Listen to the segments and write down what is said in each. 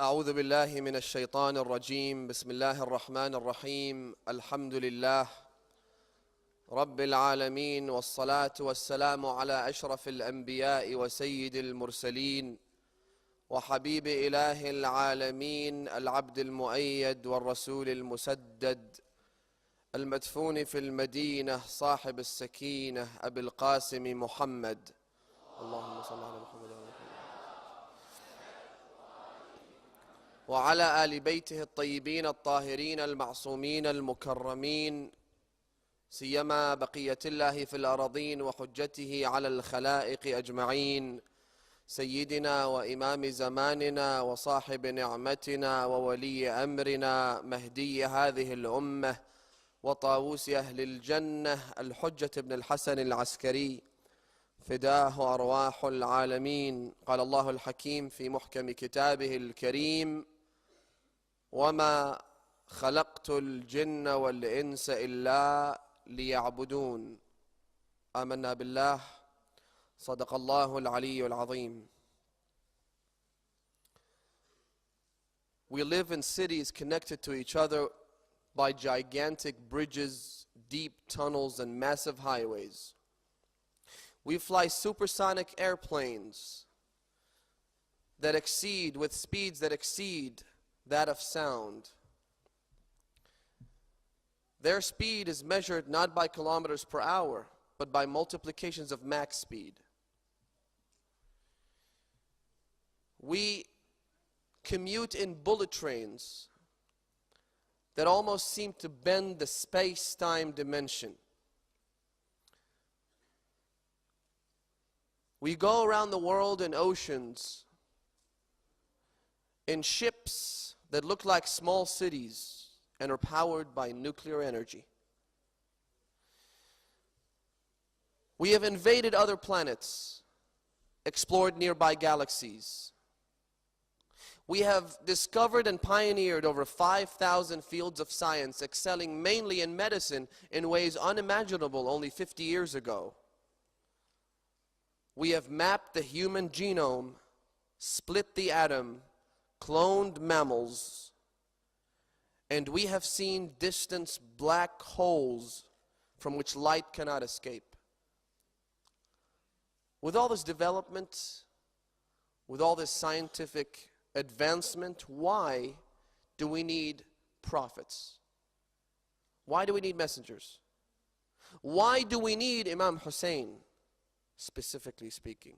أعوذ بالله من الشيطان الرجيم بسم الله الرحمن الرحيم الحمد لله رب العالمين والصلاة والسلام على أشرف الأنبياء وسيد المرسلين وحبيب إله العالمين العبد المؤيد والرسول المسدد المدفون في المدينة صاحب السكينة أبي القاسم محمد اللهم صل على محمد وعلى آل بيته الطيبين الطاهرين المعصومين المكرمين سيما بقية الله في الأراضين وحجته على الخلائق أجمعين سيدنا وإمام زماننا وصاحب نعمتنا وولي أمرنا مهدي هذه الأمة وطاووس أهل الجنة الحجة بن الحسن العسكري فداه أرواح العالمين. قال الله الحكيم في محكم كتابه الكريم: وما خلقت الجن والإنس إلا ليعبدون. آمنا بالله. صدق الله العلي العظيم. We live in cities connected to each other by gigantic bridges, deep tunnels, and massive highways. We fly supersonic airplanes that exceed, with speeds that exceed that of sound. Their speed is measured not by kilometers per hour, but by multiplications of Mach speed. We commute in bullet trains that almost seem to bend the space-time dimension. We go around the world in oceans, in ships that look like small cities and are powered by nuclear energy. We have invaded other planets, explored nearby galaxies. We have discovered and pioneered over 5,000 fields of science, excelling mainly in medicine in ways unimaginable only 50 years ago. We have mapped the human genome, split the atom, cloned mammals, and we have seen distant black holes from which light cannot escape. With all this development, with all this scientific advancement, why do we need prophets? Why do we need messengers? Why do we need Imam Hussain, specifically speaking?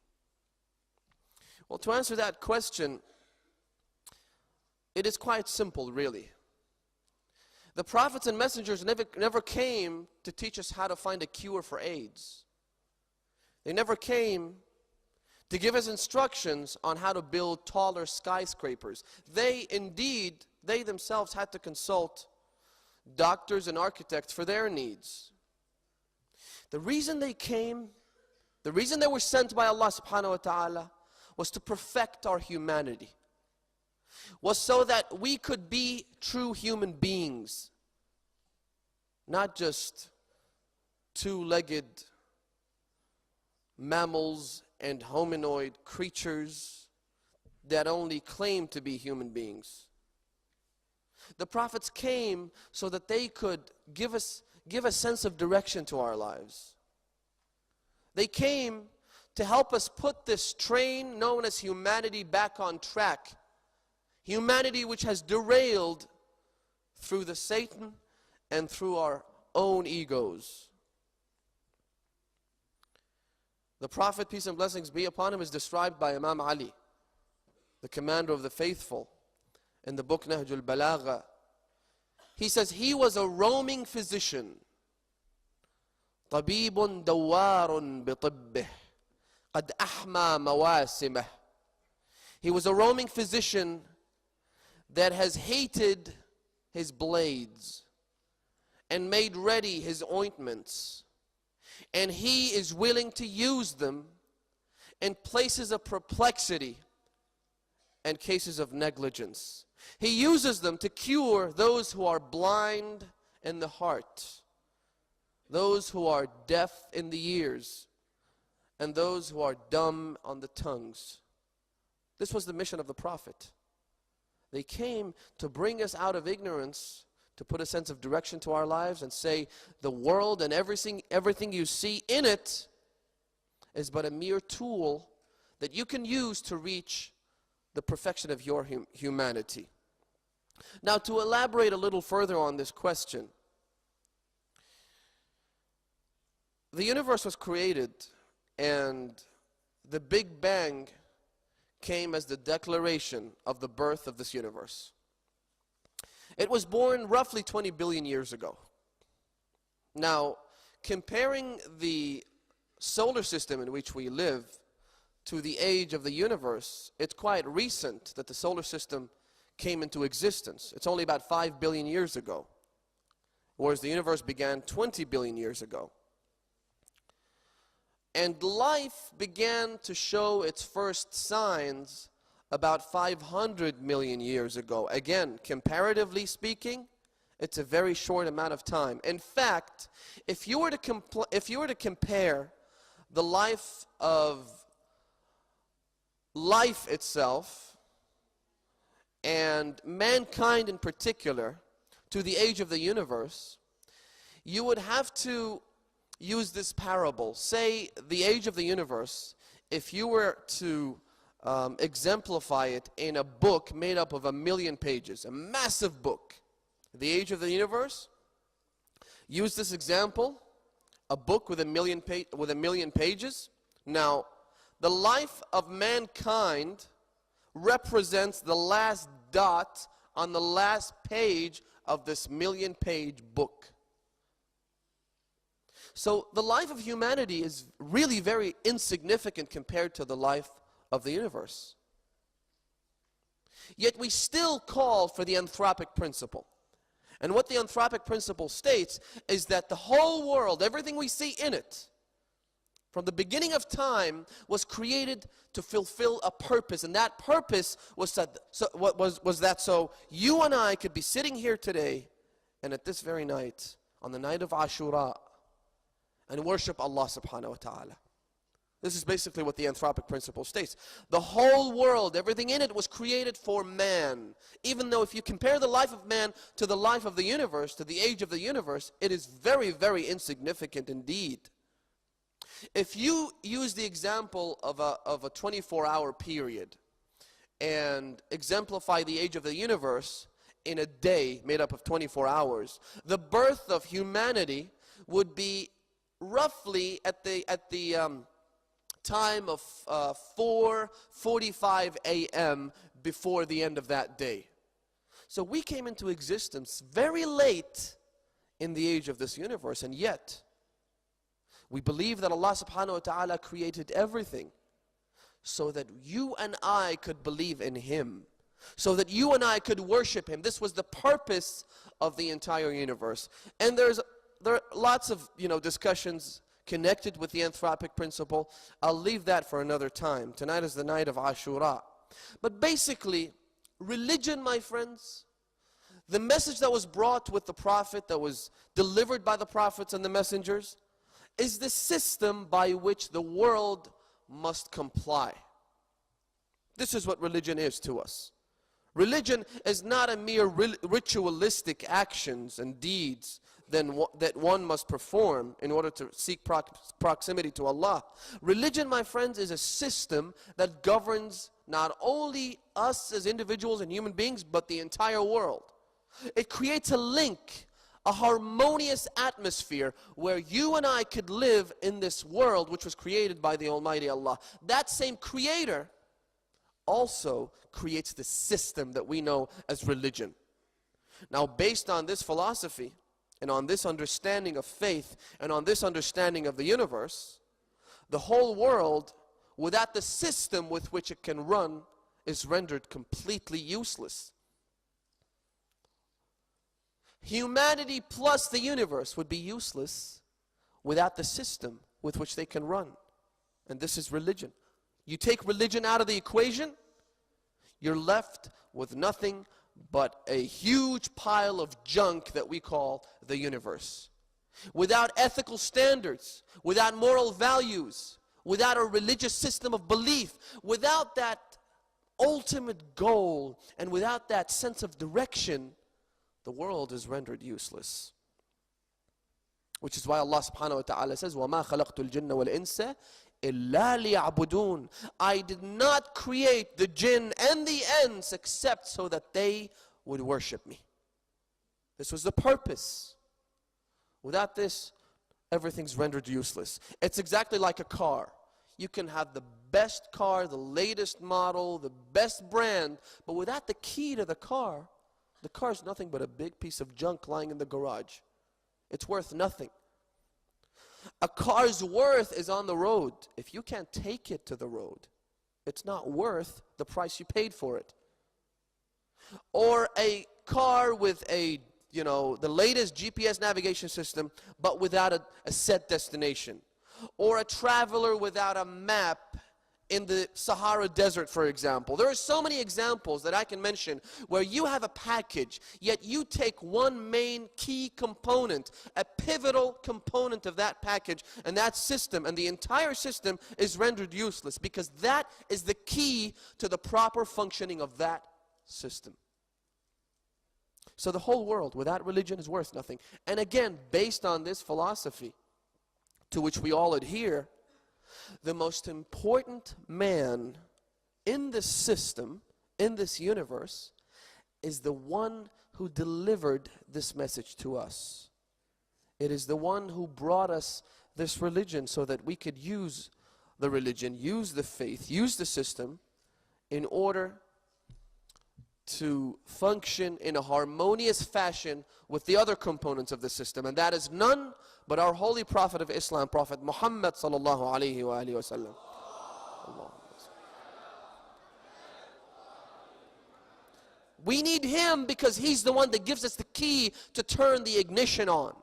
Well, to answer that question, it is quite simple, really. The prophets and messengers never came to teach us how to find a cure for AIDS. They never came to give us instructions on how to build taller skyscrapers. They themselves had to consult doctors and architects for their needs. The reason they came, the reason they were sent by Allah subhanahu wa ta'ala, was to perfect our humanity, was so that we could be true human beings, not just two-legged mammals and hominoid creatures that only claim to be human beings. The prophets came so that they could give a sense of direction to our lives. They came to help us put this train known as humanity back on track. Humanity which has derailed through the Satan and through our own egos. The Prophet, peace and blessings be upon him, is described by Imam Ali, the commander of the faithful, in the book Nahj al-Balagha. He says he was a roaming physician. طبيب دوار بطبه قد أحمى مواسمه. He was a roaming physician that has hated his blades and made ready his ointments, and he is willing to use them in places of perplexity and cases of negligence. He uses them to cure those who are blind in the heart, those who are deaf in the ears, and those who are dumb on the tongues. This was the mission of the Prophet. They came to bring us out of ignorance, to put a sense of direction to our lives and say the world and everything you see in it is but a mere tool that you can use to reach the perfection of your humanity. Now, to elaborate a little further on this question, the universe was created and the Big Bang came as the declaration of the birth of this universe. It was born roughly 20 billion years ago. Now, comparing the solar system in which we live to the age of the universe, it's quite recent that the solar system came into existence. It's only about 5 billion years ago, whereas the universe began 20 billion years ago. And life began to show its first signs about 500 million years ago. Again, comparatively speaking, it's a very short amount of time. In fact, if you were to compare the life of life itself and mankind in particular to the age of the universe, you would have to use this parable. Say the age of the universe, if you were to exemplify it in a book made up of 1,000,000 pages, a massive book, the age of the universe, use this example, a book with 1,000,000 pages. Now, the life of mankind represents the last dot on the last page of this 1,000,000-page book. So the life of humanity is really very insignificant compared to the life of the universe. Yet we still call for the anthropic principle. And what the anthropic principle states is that the whole world, everything we see in it, from the beginning of time, was created to fulfill a purpose. And that purpose was that so you and I could be sitting here today and at this very night, on the night of Ashura, and worship Allah subhanahu wa ta'ala. This is basically what the anthropic principle states. The whole world, everything in it was created for man. Even though if you compare the life of man to the life of the universe, to the age of the universe, it is very, very insignificant indeed. If you use the example of a 24-hour period and exemplify the age of the universe in a day made up of 24 hours, the birth of humanity would be roughly at the time of 4:45 a.m. before the end of that day. So we came into existence very late in the age of this universe, and yet we believe that Allah subhanahu wa ta'ala created everything so that you and I could believe in Him, so that you and I could worship Him. This was the purpose of the entire universe. And there are lots of discussions connected with the anthropic principle. I'll leave that for another time. Tonight is the night of Ashura. But basically, religion, my friends, the message that was brought with the Prophet, that was delivered by the prophets and the messengers, is the system by which the world must comply. This is what religion is to us. Religion is not a mere ritualistic actions and deeds that one must perform in order to seek proximity to Allah. Religion, my friends, is a system that governs not only us as individuals and human beings, but the entire world. It creates a link, a harmonious atmosphere where you and I could live in this world which was created by the Almighty Allah. That same Creator also creates the system that we know as religion. Now, based on this philosophy, and on this understanding of faith, and on this understanding of the universe, the whole world, without the system with which it can run, is rendered completely useless. Humanity plus the universe would be useless without the system with which they can run. And this is religion. You take religion out of the equation, you're left with nothing but a huge pile of junk that we call the universe. Without ethical standards, without moral values, without a religious system of belief, without that ultimate goal, and without that sense of direction, the world is rendered useless. Which is why Allah subhanahu wa ta'ala says, وَمَا خَلَقْتُ الْجِنَّ وَالْإِنسَ إِلَّا لِيَعْبُدُونَ. I did not create the jinn and the ants except so that they would worship me. This was the purpose. Without this, everything's rendered useless. It's exactly like a car. You can have the best car, the latest model, the best brand, but without the key to the car is nothing but a big piece of junk lying in the garage. It's worth nothing. A car's worth is on the road. If you can't take it to the road, it's not worth the price you paid for it. Or a car with the latest GPS navigation system, but without a set destination. Or a traveler without a map in the Sahara Desert, for example. There are so many examples that I can mention where you have a package, yet you take one main key component, a pivotal component of that package and that system, and the entire system is rendered useless because that is the key to the proper functioning of that system. So the whole world without religion is worth nothing. And again, based on this philosophy to which we all adhere, the most important man in this system, in this universe, is the one who delivered this message to us. It is the one who brought us this religion so that we could use the religion, use the faith, use the system in order to function in a harmonious fashion with the other components of the system. And that is none but our holy Prophet of Islam, Prophet Muhammad sallallahu alayhi wa alihi wa sallam. We need him because he's the one that gives us the key to turn the ignition on.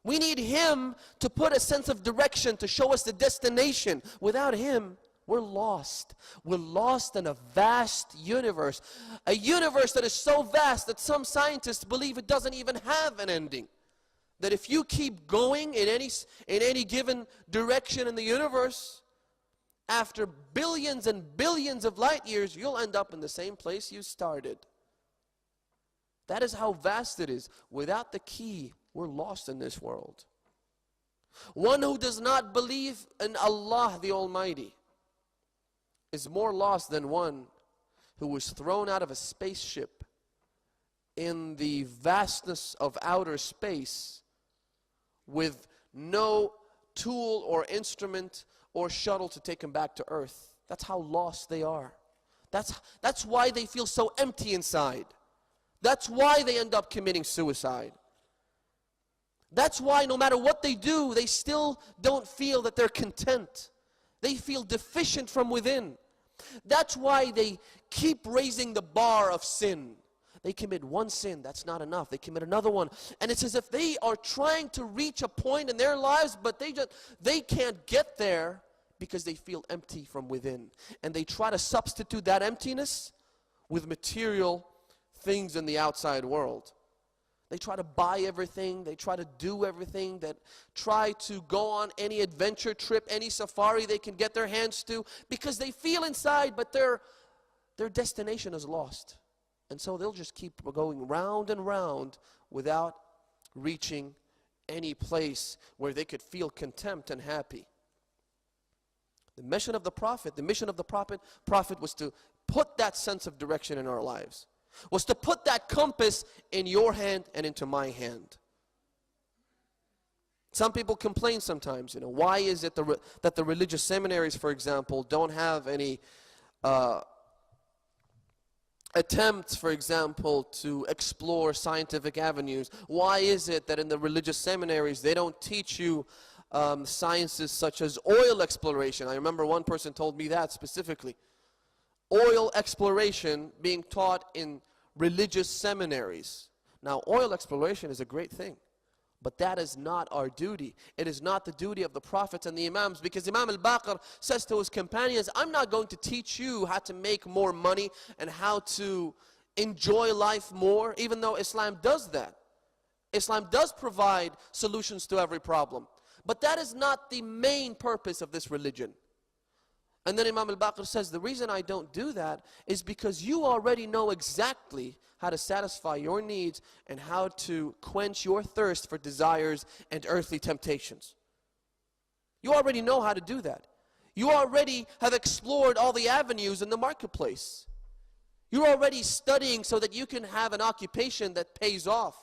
We need him to put a sense of direction, to show us the destination. Without him, we're lost. We're lost in a vast universe. A universe that is so vast that some scientists believe it doesn't even have an ending. That if you keep going in any given direction in the universe, after billions and billions of light years, you'll end up in the same place you started. That is how vast it is. Without the key, we're lost in this world. One who does not believe in Allah the Almighty is more lost than one who was thrown out of a spaceship in the vastness of outer space with no tool or instrument or shuttle to take him back to earth. That's how lost they are. That's why they feel so empty inside. That's why they end up committing suicide. That's why no matter what they do, they still don't feel that they're content. They feel deficient from within. That's why they keep raising the bar of sin. They commit one sin, that's not enough. They commit another one. And it's as if they are trying to reach a point in their lives, but they can't get there because they feel empty from within. And they try to substitute that emptiness with material things in the outside world. They try to buy everything, they try to do everything, that try to go on any adventure trip, any safari they can get their hands to, because they feel inside, but their destination is lost. And so they'll just keep going round and round without reaching any place where they could feel content and happy. The mission of the Prophet was to put that sense of direction in our lives, was to put that compass in your hand and into my hand. Some people complain sometimes, why is it that the religious seminaries, for example, don't have any attempts, for example, to explore scientific avenues? Why is it that in the religious seminaries they don't teach you sciences such as oil exploration? I remember one person told me that specifically. Oil exploration being taught in religious seminaries. Now, oil exploration is a great thing, but that is not our duty. It is not the duty of the prophets and the imams, because Imam Al-Baqir says to his companions, I'm not going to teach you how to make more money and how to enjoy life more, even though Islam does that. Islam does provide solutions to every problem, but that is not the main purpose of this religion. And then Imam Al-Baqir says, the reason I don't do that is because you already know exactly how to satisfy your needs and how to quench your thirst for desires and earthly temptations. You already know how to do that. You already have explored all the avenues in the marketplace. You're already studying so that you can have an occupation that pays off.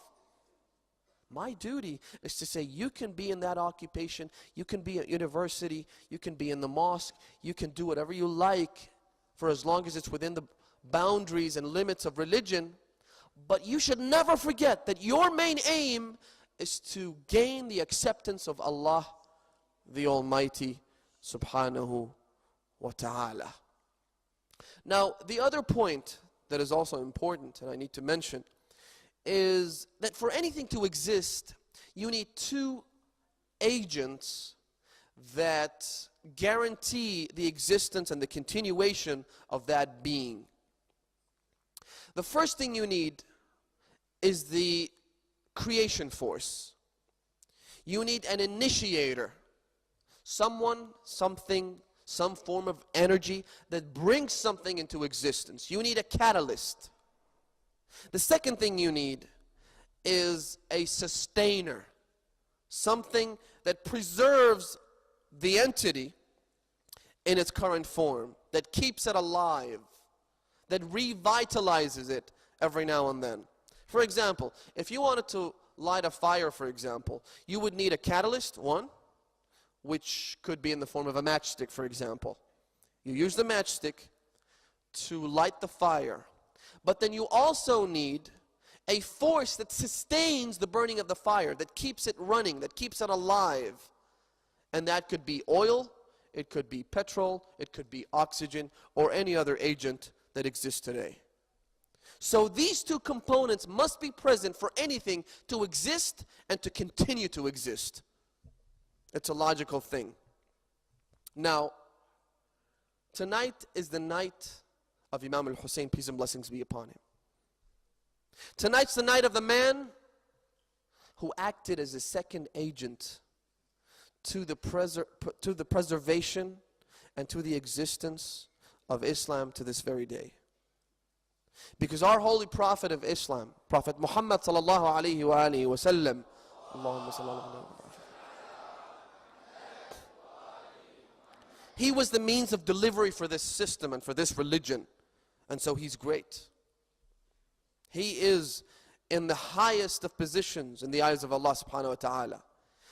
My duty is to say, you can be in that occupation, you can be at university, you can be in the mosque, you can do whatever you like for as long as it's within the boundaries and limits of religion. But you should never forget that your main aim is to gain the acceptance of Allah, the Almighty, subhanahu wa ta'ala. Now, the other point that is also important, and I need to mention, is that for anything to exist, you need two agents that guarantee the existence and the continuation of that being. The first thing you need is the creation force. You need an initiator, someone, something, some form of energy that brings something into existence. You need a catalyst. The second thing you need is a sustainer, something that preserves the entity in its current form, that keeps it alive, that revitalizes it every now and then. For example, if you wanted to light a fire, for example, you would need a catalyst, one, which could be in the form of a matchstick, for example. You use the matchstick to light the fire. But then you also need a force that sustains the burning of the fire, that keeps it running, that keeps it alive. And that could be oil, it could be petrol, it could be oxygen, or any other agent that exists today. So these two components must be present for anything to exist and to continue to exist. It's a logical thing. Now, tonight is the night of Imam Al-Hussein, peace and blessings be upon him. Tonight's the night of the man who acted as a second agent to the preservation and to the existence of Islam to this very day. Because our holy prophet of Islam, Prophet Muhammad sallallahu alayhi wa alihi wa sallam, Allahumma sallallahu alayhi wa sallam, he was the means of delivery for this system and for this religion. And so he's great. He is in the highest of positions in the eyes of Allah subhanahu wa ta'ala.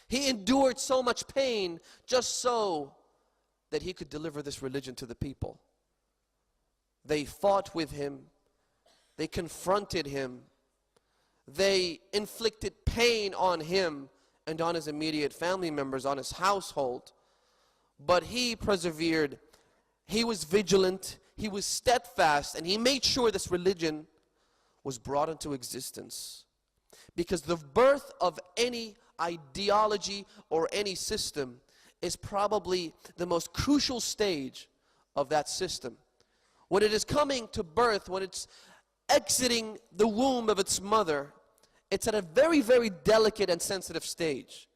He endured so much pain just so that he could deliver this religion to the people. They fought with him. They confronted him. They inflicted pain on him and on his immediate family members, on his household. But he persevered. He was vigilant. He was steadfast. And he made sure this religion was brought into existence. Because the birth of any ideology or any system is probably the most crucial stage of that system. When it is coming to birth, when it's exiting the womb of its mother, it's at a very, very delicate and sensitive stage.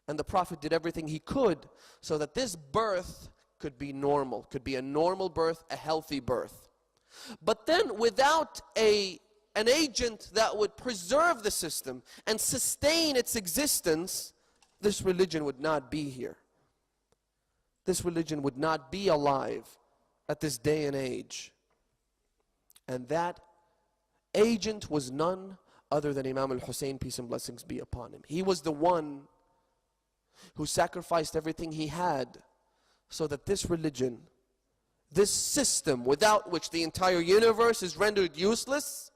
And the Prophet did everything he could so that this birth could be normal, could be a normal birth, a healthy birth. But then without an agent that would preserve the system and sustain its existence, this religion would not be here. This religion would not be alive at this day and age. And that agent was none other than Imam Al-Hussein, peace and blessings be upon him. He was the one who sacrificed everything he had so that this religion, this system without which the entire universe is rendered useless,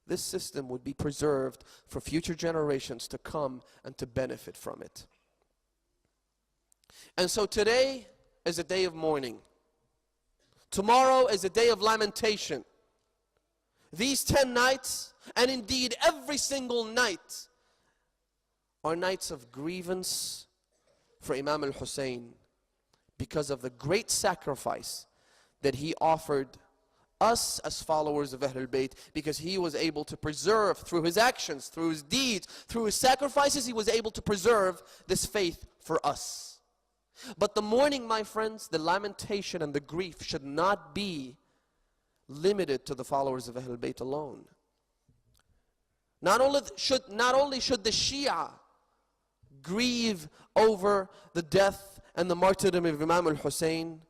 this system would be preserved for future generations to come and to benefit from it. And so today is a day of mourning. Tomorrow is a day of lamentation. These 10 nights, and indeed every single night, are nights of grievance for Imam Al-Hussein because of the great sacrifice that he offered us as followers of Ahlulbayt, because he was able to preserve through his actions, through his deeds, through his sacrifices, he was able to preserve this faith for us. But the mourning, my friends, the lamentation and the grief should not be limited to the followers of Ahlulbayt alone. Not only should the Shia grieve over the death and the martyrdom of Imam Al-Hussein,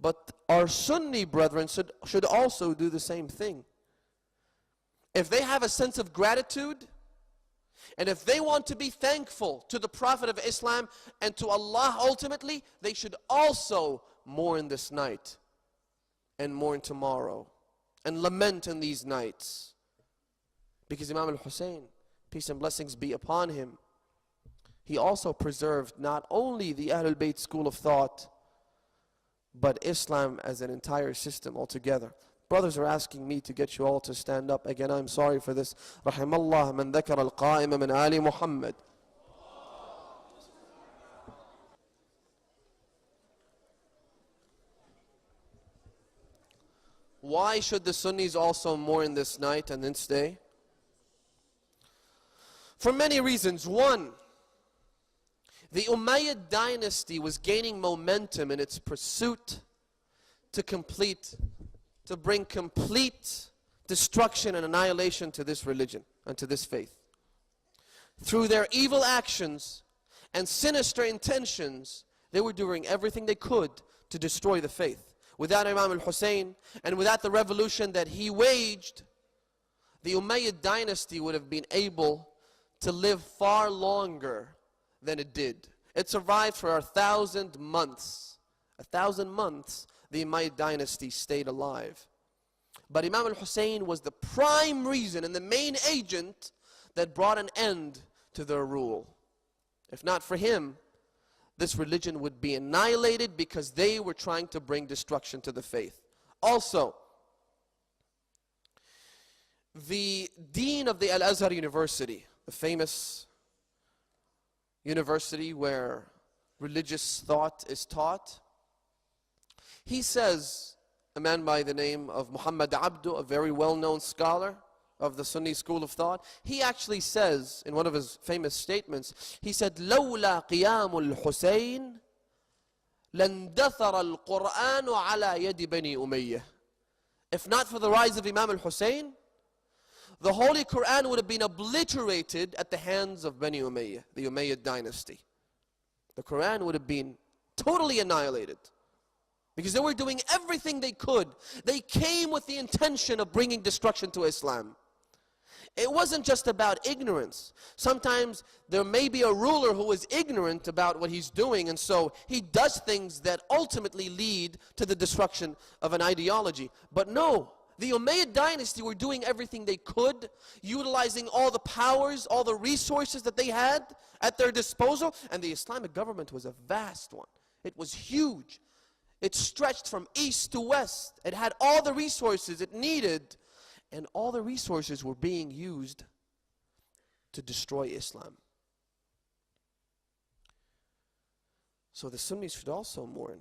but our Sunni brethren should also do the same thing. If they have a sense of gratitude, and if they want to be thankful to the Prophet of Islam and to Allah ultimately, they should also mourn this night and mourn tomorrow and lament in these nights. Because Imam Al-Hussein, peace and blessings be upon him, he also preserved not only the Ahlul Bayt school of thought, but Islam as an entire system altogether. Brothers are asking me to get you all to stand up. Again, I'm sorry for this. Rahimallah man dhakara al-qa'ima min ali Muhammad. Why should the Sunnis also mourn this night and this day? For many reasons. One, the Umayyad dynasty was gaining momentum in its pursuit to bring complete destruction and annihilation to this religion and to this faith. Through their evil actions and sinister intentions, they were doing everything they could to destroy the faith. Without Imam Al-Hussein and without the revolution that he waged, the Umayyad dynasty would have been able to live far longer than it did. It survived for 1,000 months. 1,000 months the Umayyad dynasty stayed alive. But Imam Al-Hussein was the prime reason and the main agent that brought an end to their rule. If not for him, this religion would be annihilated because they were trying to bring destruction to the faith. Also, the dean of the Al-Azhar University, the famous university where religious thought is taught, he says, a man by the name of Muhammad Abdu, a very well-known scholar of the Sunni school of thought, he actually says in one of his famous statements, he said, لولا قيام الحسين لندثر القرآن على يد بني أمية. If not for the rise of Imam Al-Hussein, the Holy Quran would have been obliterated at the hands of Bani Umayyah, the Umayyad dynasty. The Quran would have been totally annihilated. Because they were doing everything they could. They came with the intention of bringing destruction to Islam. It wasn't just about ignorance. Sometimes there may be a ruler who is ignorant about what he's doing, and so he does things that ultimately lead to the destruction of an ideology. But no, the Umayyad dynasty were doing everything they could, utilizing all the powers, all the resources that they had at their disposal, and the Islamic government was a vast one. It was huge. It stretched from east to west. It had all the resources it needed, and all the resources were being used to destroy Islam. So the Sunnis should also mourn.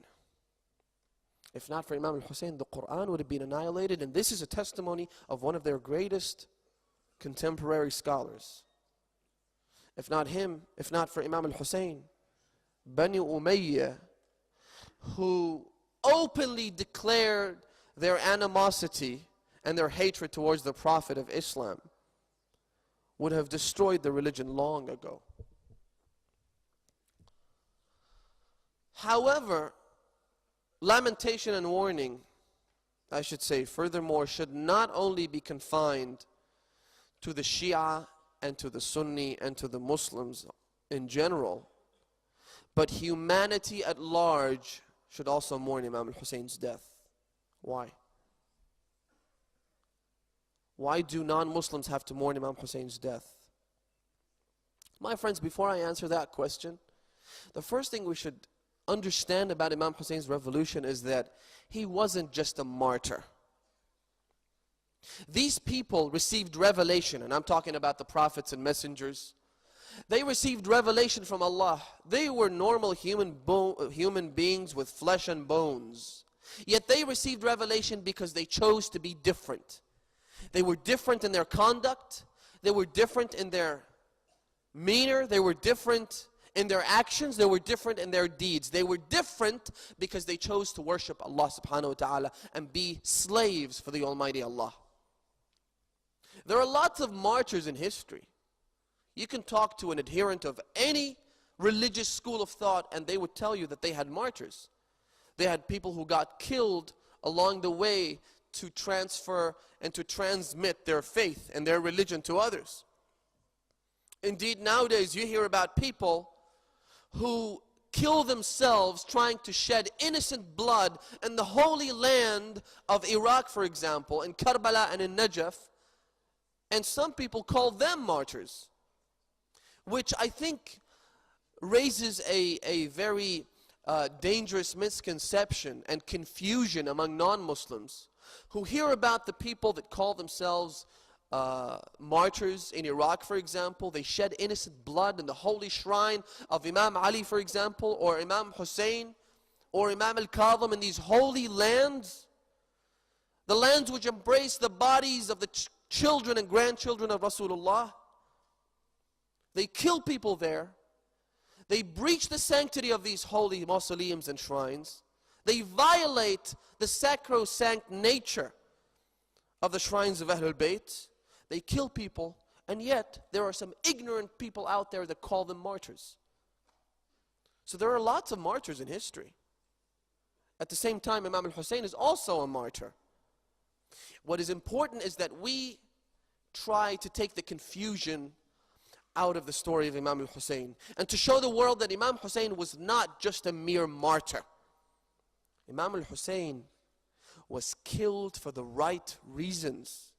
If not for Imam Al-Hussein, the Quran would have been annihilated, and this is a testimony of one of their greatest contemporary scholars. If not him, if not for Imam Al-Hussein, Bani Umayyah, who openly declared their animosity and their hatred towards the Prophet of Islam, would have destroyed the religion long ago. However, lamentation and warning, I should say, furthermore, should not only be confined to the Shia and to the Sunni and to the Muslims in general, but humanity at large should also mourn Imam Al-Hussein's death. Why? Why do non-Muslims have to mourn Imam Hussein's death? My friends, before I answer that question, the first thing we should understand about Imam Hussein's revolution is that he wasn't just a martyr. These people received revelation, and I'm talking about the prophets and messengers. They received revelation from Allah. They were normal human beings with flesh and bones. Yet they received revelation because they chose to be different. They were different in their conduct. They were different in their demeanor. They were different in their actions, they were different in their deeds. They were different because they chose to worship Allah subhanahu wa ta'ala and be slaves for the Almighty Allah. There are lots of martyrs in history. You can talk to an adherent of any religious school of thought and they would tell you that they had martyrs. They had people who got killed along the way to transfer and to transmit their faith and their religion to others. Indeed, nowadays you hear about people who kill themselves trying to shed innocent blood in the holy land of Iraq, for example, in Karbala and in Najaf, and some people call them martyrs, which I think raises a very dangerous misconception and confusion among non-Muslims who hear about the people that call themselves martyrs in Iraq, for example. They shed innocent blood in the holy shrine of Imam Ali, for example, or Imam Hussain, or Imam Al-Kazim, in these holy lands, the lands which embrace the bodies of the children and grandchildren of Rasulullah. They kill people there. They breach the sanctity of these holy mausoleums and shrines. They violate the sacrosanct nature of the shrines of Ahlulbayt. They kill people, and yet there are some ignorant people out there that call them martyrs. So there are lots of martyrs in history. At the same time, Imam Al-Hussein is also a martyr. What is important is that we try to take the confusion out of the story of Imam Al-Hussein and to show the world that Imam Hussein was not just a mere martyr. Imam Al-Hussein was killed for the right reasons.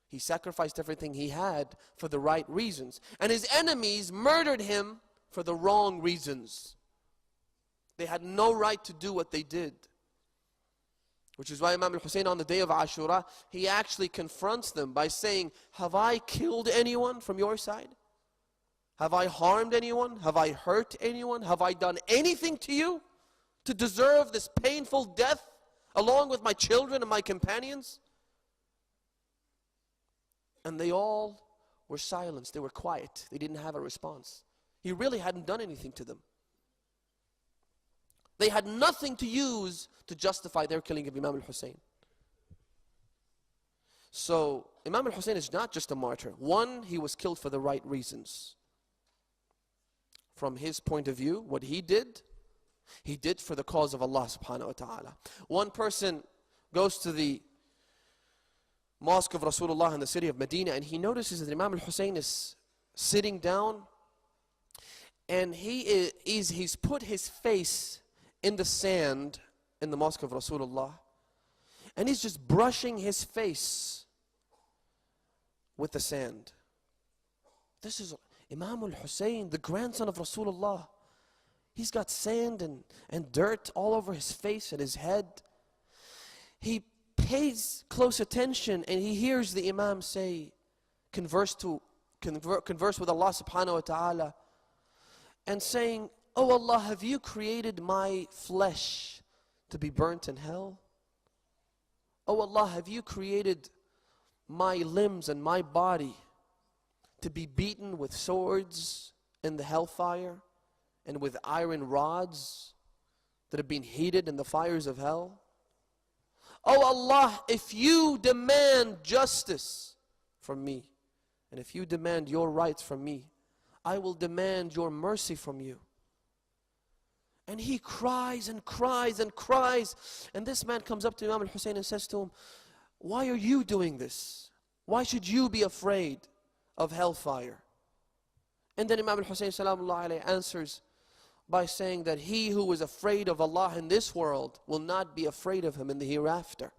He sacrificed everything he had for the right reasons. And his enemies murdered him for the wrong reasons. They had no right to do what they did. Which is why Imam Al-Hussein on the day of Ashura, he actually confronts them by saying, have I killed anyone from your side? Have I harmed anyone? Have I hurt anyone? Have I done anything to you to deserve this painful death along with my children and my companions? And they all were silenced. They were quiet. They didn't have a response. He really hadn't done anything to them. They had nothing to use to justify their killing of Imam Al-Hussein. So Imam Al-Hussein is not just a martyr. One, he was killed for the right reasons. From his point of view, what he did for the cause of Allah subhanahu wa ta'ala. One person goes to the mosque of Rasulullah in the city of Medina and he notices that Imam Al-Hussein is sitting down and he's put his face in the sand in the mosque of Rasulullah and he's just brushing his face with the sand. This is Imam Al-Hussein, the grandson of Rasulullah. He's got sand and dirt all over his face and his head. He pays close attention and he hears the Imam say, converse with Allah subhanahu wa ta'ala and saying, oh Allah, have you created my flesh to be burnt in hell? Oh Allah, have you created my limbs and my body to be beaten with swords in the hellfire and with iron rods that have been heated in the fires of hell? Oh Allah, if you demand justice from me, and if you demand your rights from me, I will demand your mercy from you. And he cries and cries and cries. And this man comes up to Imam Al-Hussein and says to him, why are you doing this? Why should you be afraid of hellfire? And then Imam Al-Hussein salamullah alayhi answers by saying that he who is afraid of Allah in this world will not be afraid of him in the hereafter.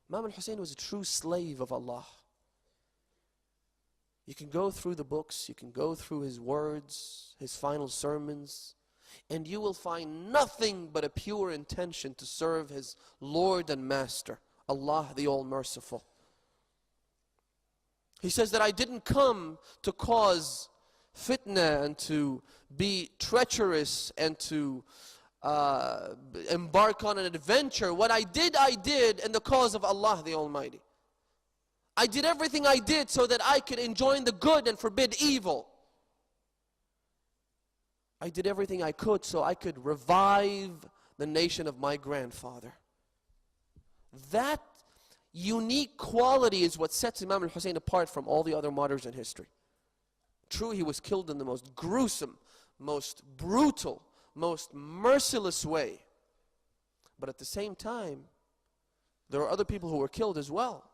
Imam Al-Hussein was a true slave of Allah. You can go through the books, you can go through his words, his final sermons, and you will find nothing but a pure intention to serve his Lord and Master, Allah the All-Merciful. He says that I didn't come to cause fitna and to be treacherous and to embark on an adventure. What I did in the cause of Allah the Almighty. I did everything I did so that I could enjoin the good and forbid evil. I did everything I could so I could revive the nation of my grandfather. That unique quality is what sets Imam Al-Hussein apart from all the other martyrs in history. True, he was killed in the most gruesome, most brutal, most merciless way. But at the same time, there are other people who were killed as well.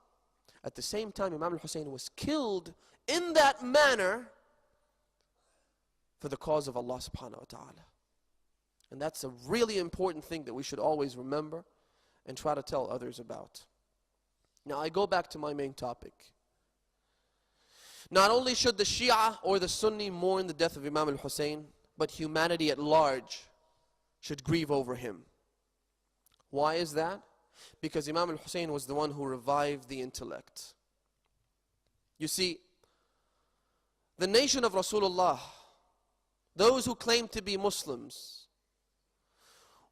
At the same time, Imam Al-Hussein was killed in that manner for the cause of Allah subhanahu wa ta'ala. And that's a really important thing that we should always remember and try to tell others about. Now I go back to my main topic. Not only should the Shia or the Sunni mourn the death of Imam Al-Hussein, but humanity at large should grieve over him. Why is that? Because Imam Al-Hussein was the one who revived the intellect. You see, the nation of Rasulullah, those who claim to be Muslims,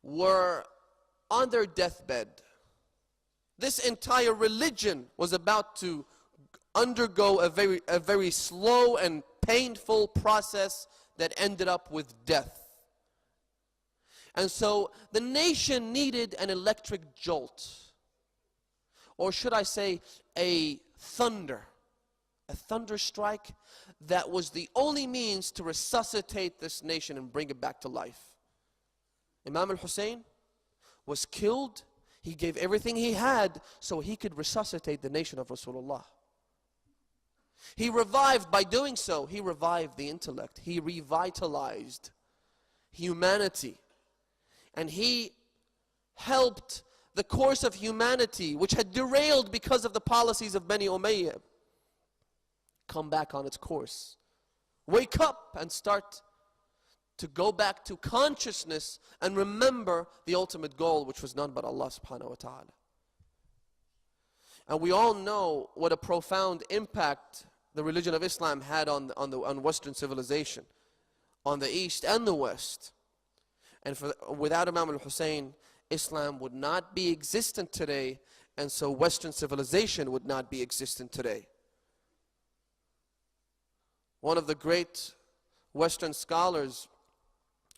were on their deathbed. This entire religion was about to undergo a very slow and painful process that ended up with death. And so the nation needed an electric jolt, or should I say a thunder strike that was the only means to resuscitate this nation and bring it back to life. Imam Al-Hussein was killed. He gave everything he had so he could resuscitate the nation of Rasulullah. He revived, by doing so, he revived the intellect. He revitalized humanity. And he helped the course of humanity, which had derailed because of the policies of Bani Umayyah, come back on its course. Wake up and start to go back to consciousness and remember the ultimate goal, which was none but Allah subhanahu wa ta'ala. And we all know what a profound impact the religion of Islam had on Western civilization, on the East and the West. And without Imam Al-Hussein, Islam would not be existent today, and so Western civilization would not be existent today. One of the great Western scholars,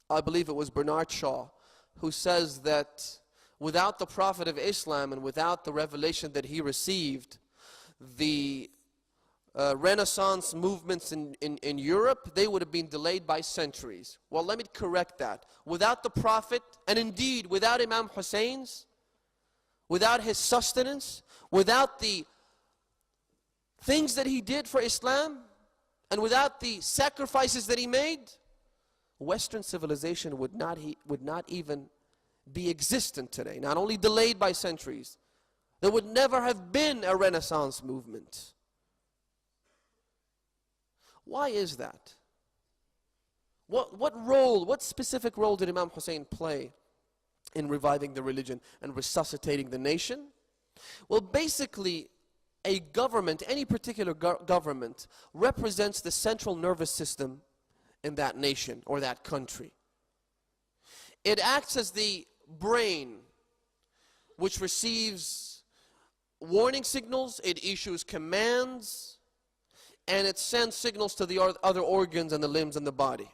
I believe it was Bernard Shaw, who says that without the Prophet of Islam and without the revelation that he received, the Renaissance movements in Europe, they would have been delayed by centuries. Well, let me correct that. Without the Prophet, and indeed without Imam Hussein's, without his sustenance, without the things that he did for Islam, and without the sacrifices that he made, Western civilization would not even be existent today. Not only delayed by centuries, there would never have been a Renaissance movement. Why is that? What specific role did Imam Hussein play in reviving the religion and resuscitating the nation? Well, basically, a government, any particular government, represents the central nervous system in that nation or that country. It acts as the brain, which receives warning signals, it issues commands, and it sends signals to the other organs and the limbs and the body.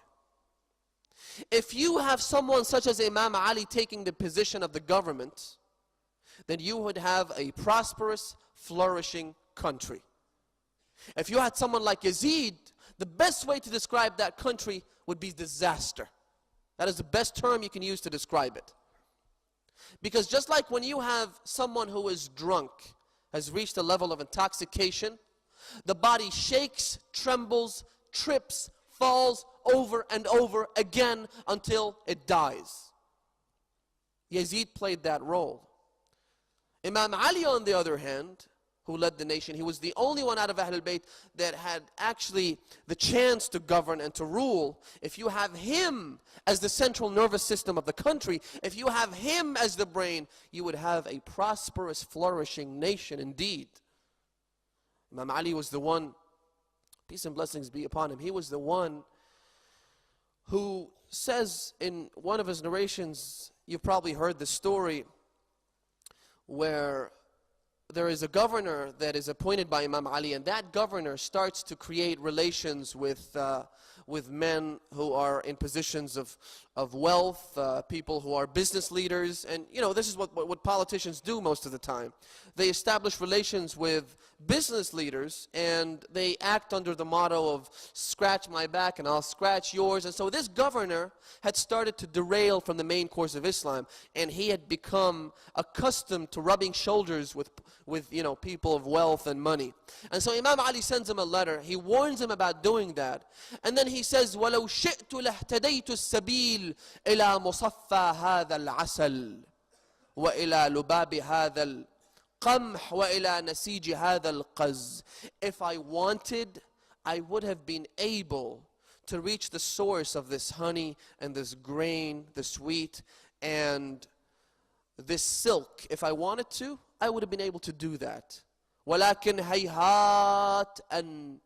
If you have someone such as Imam Ali taking the position of the government, then you would have a prosperous, flourishing country. If you had someone like Yazid, the best way to describe that country would be disaster. That is the best term you can use to describe it. Because just like when you have someone who is drunk, has reached a level of intoxication, the body shakes, trembles, trips, falls over and over again until it dies. Yazid played that role. Imam Ali, on the other hand, who led the nation, he was the only one out of Ahlulbayt that had actually the chance to govern and to rule. If you have him as the central nervous system of the country, if you have him as the brain, you would have a prosperous, flourishing nation indeed. Imam Ali was the one, peace and blessings be upon him, he was the one who says in one of his narrations, you've probably heard the story where there is a governor that is appointed by Imam Ali, and that governor starts to create relations with men who are in positions of wealth, people who are business leaders. And this is what politicians do most of the time. They establish relations with business leaders, and they act under the motto of scratch my back and I'll scratch yours. And so this governor had started to derail from the main course of Islam, and he had become accustomed to rubbing shoulders with people of wealth and money. And so Imam Ali sends him a letter. He warns him about doing that. And then he says, وَلَوْ شِئْتُ لَاهْتَدَيْتُ السَّبِيلِ إِلَى مُصَفَّى هَذَا الْعَسَلِ وَإِلَى لُبَابِ هَذَا الْقَمْحِ وَإِلَى نَسِيجِ هَذَا الْقَزِّ. If I wanted, I would have been able to reach the source of this honey and this grain, this wheat, and this silk. If I wanted to, I would have been able to do that. وَلَكِنْ هَيْهَاتْ أَنْ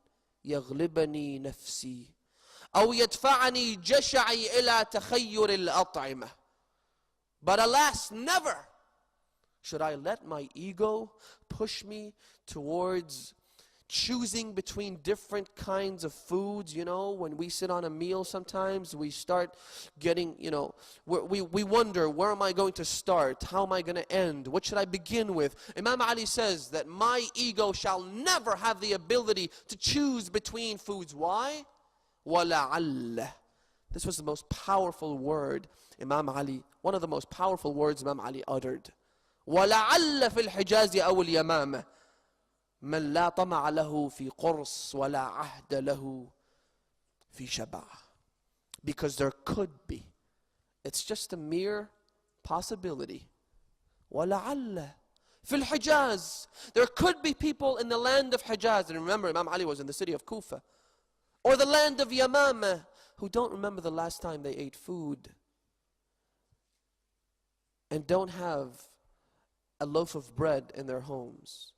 يَغْلِبَنِي نَفْسِي أَوْ يَدْفَعَنِي جَشَعِي إِلَى تَخَيُّرِ الْأَطْعِمَةِ. But alas, never should I let my ego push me towards choosing between different kinds of foods. When we sit on a meal, sometimes we start getting, we wonder, where am I going to start? How am I going to end? What should I begin with? Imam Ali says that my ego shall never have the ability to choose between foods. Why? وَلَعَلَّ. This was the most powerful word Imam Ali, one of the most powerful words Imam Ali uttered. وَلَعَلَّ فِي الْحِجَازِ أَوْ الْيَمَامَةِ مَنْ لَا طَمَعَ لَهُ فِي قُرْصٍ وَلَا عَهْدَ لَهُ فِي شَبَعٍ. Because there could be. It's just a mere possibility. وَلَعَلَّ فِي الْحِجَازِ. There could be people in the land of Hijaz, and remember Imam Ali was in the city of Kufa, or the land of Yamama, who don't remember the last time they ate food and don't have a loaf of bread in their homes.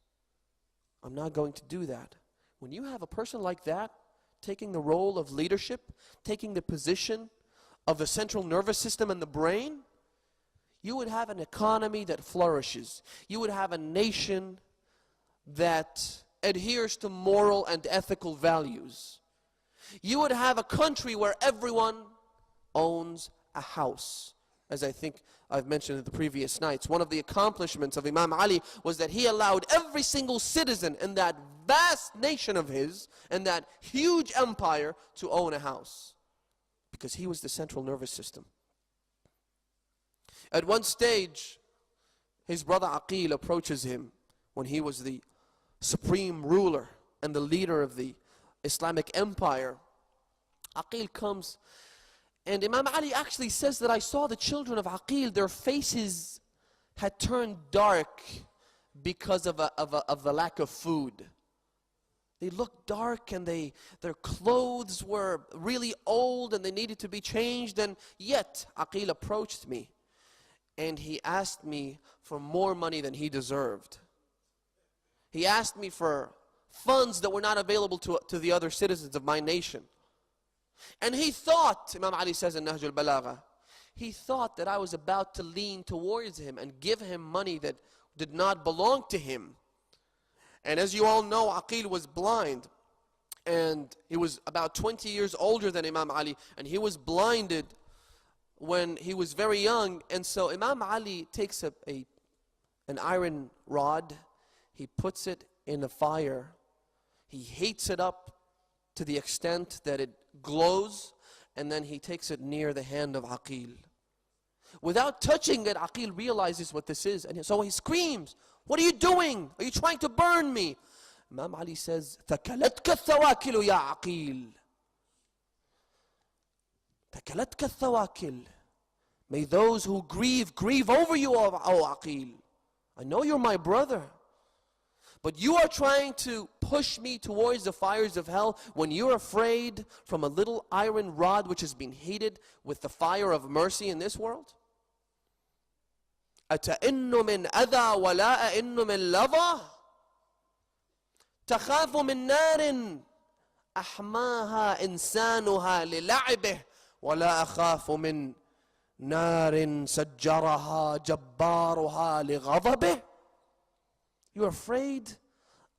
I'm not going to do that. When you have a person like that taking the role of leadership, taking the position of the central nervous system and the brain, you would have an economy that flourishes. You would have a nation that adheres to moral and ethical values. You would have a country where everyone owns a house. As I think I've mentioned in the previous nights, one of the accomplishments of Imam Ali was that he allowed every single citizen in that vast nation of his, and that huge empire, to own a house. Because he was the central nervous system. At one stage, his brother Aqil approaches him when he was the supreme ruler and the leader of the Islamic empire. Aqil comes, and Imam Ali actually says that I saw the children of Aqil, their faces had turned dark because of the lack of food. They looked dark, and their clothes were really old and they needed to be changed. And yet Aqil approached me and he asked me for more money than he deserved. He asked me for funds that were not available to the other citizens of my nation. And he thought, Imam Ali says in Nahj al-Balagha, he thought that I was about to lean towards him and give him money that did not belong to him. And as you all know, Aqil was blind, and he was about 20 years older than Imam Ali, and he was blinded when he was very young. And so Imam Ali takes an iron rod, he puts it in the fire, he heats it up to the extent that it glows, and then he takes it near the hand of Aqil. Without touching it, Aqil realizes what this is, and so he screams, "What are you doing? Are you trying to burn me?" Imam Ali says, "ثَكَلَتْكَ الثَّوَاكِلُ يَا عَقِيلُ." ثَكَلَتْكَ الثَّوَاكِلُ. May those who grieve over you, O Aqil. I know you're my brother, but you are trying to push me towards the fires of hell when you're afraid from a little iron rod which has been heated with the fire of mercy in this world? أَتَئِنُّ مِنْ أَذَى وَلَا أَئِنُّ مِنْ لَظَى تَخَافُ مِنْ نَارٍ أَحْمَاهَا إِنسَانُهَا لِلَعِبِهِ وَلَا أَخَافُ مِنْ نَارٍ سَجَّرَهَا جَبَّارُهَا لِغَضَبِهِ. You're afraid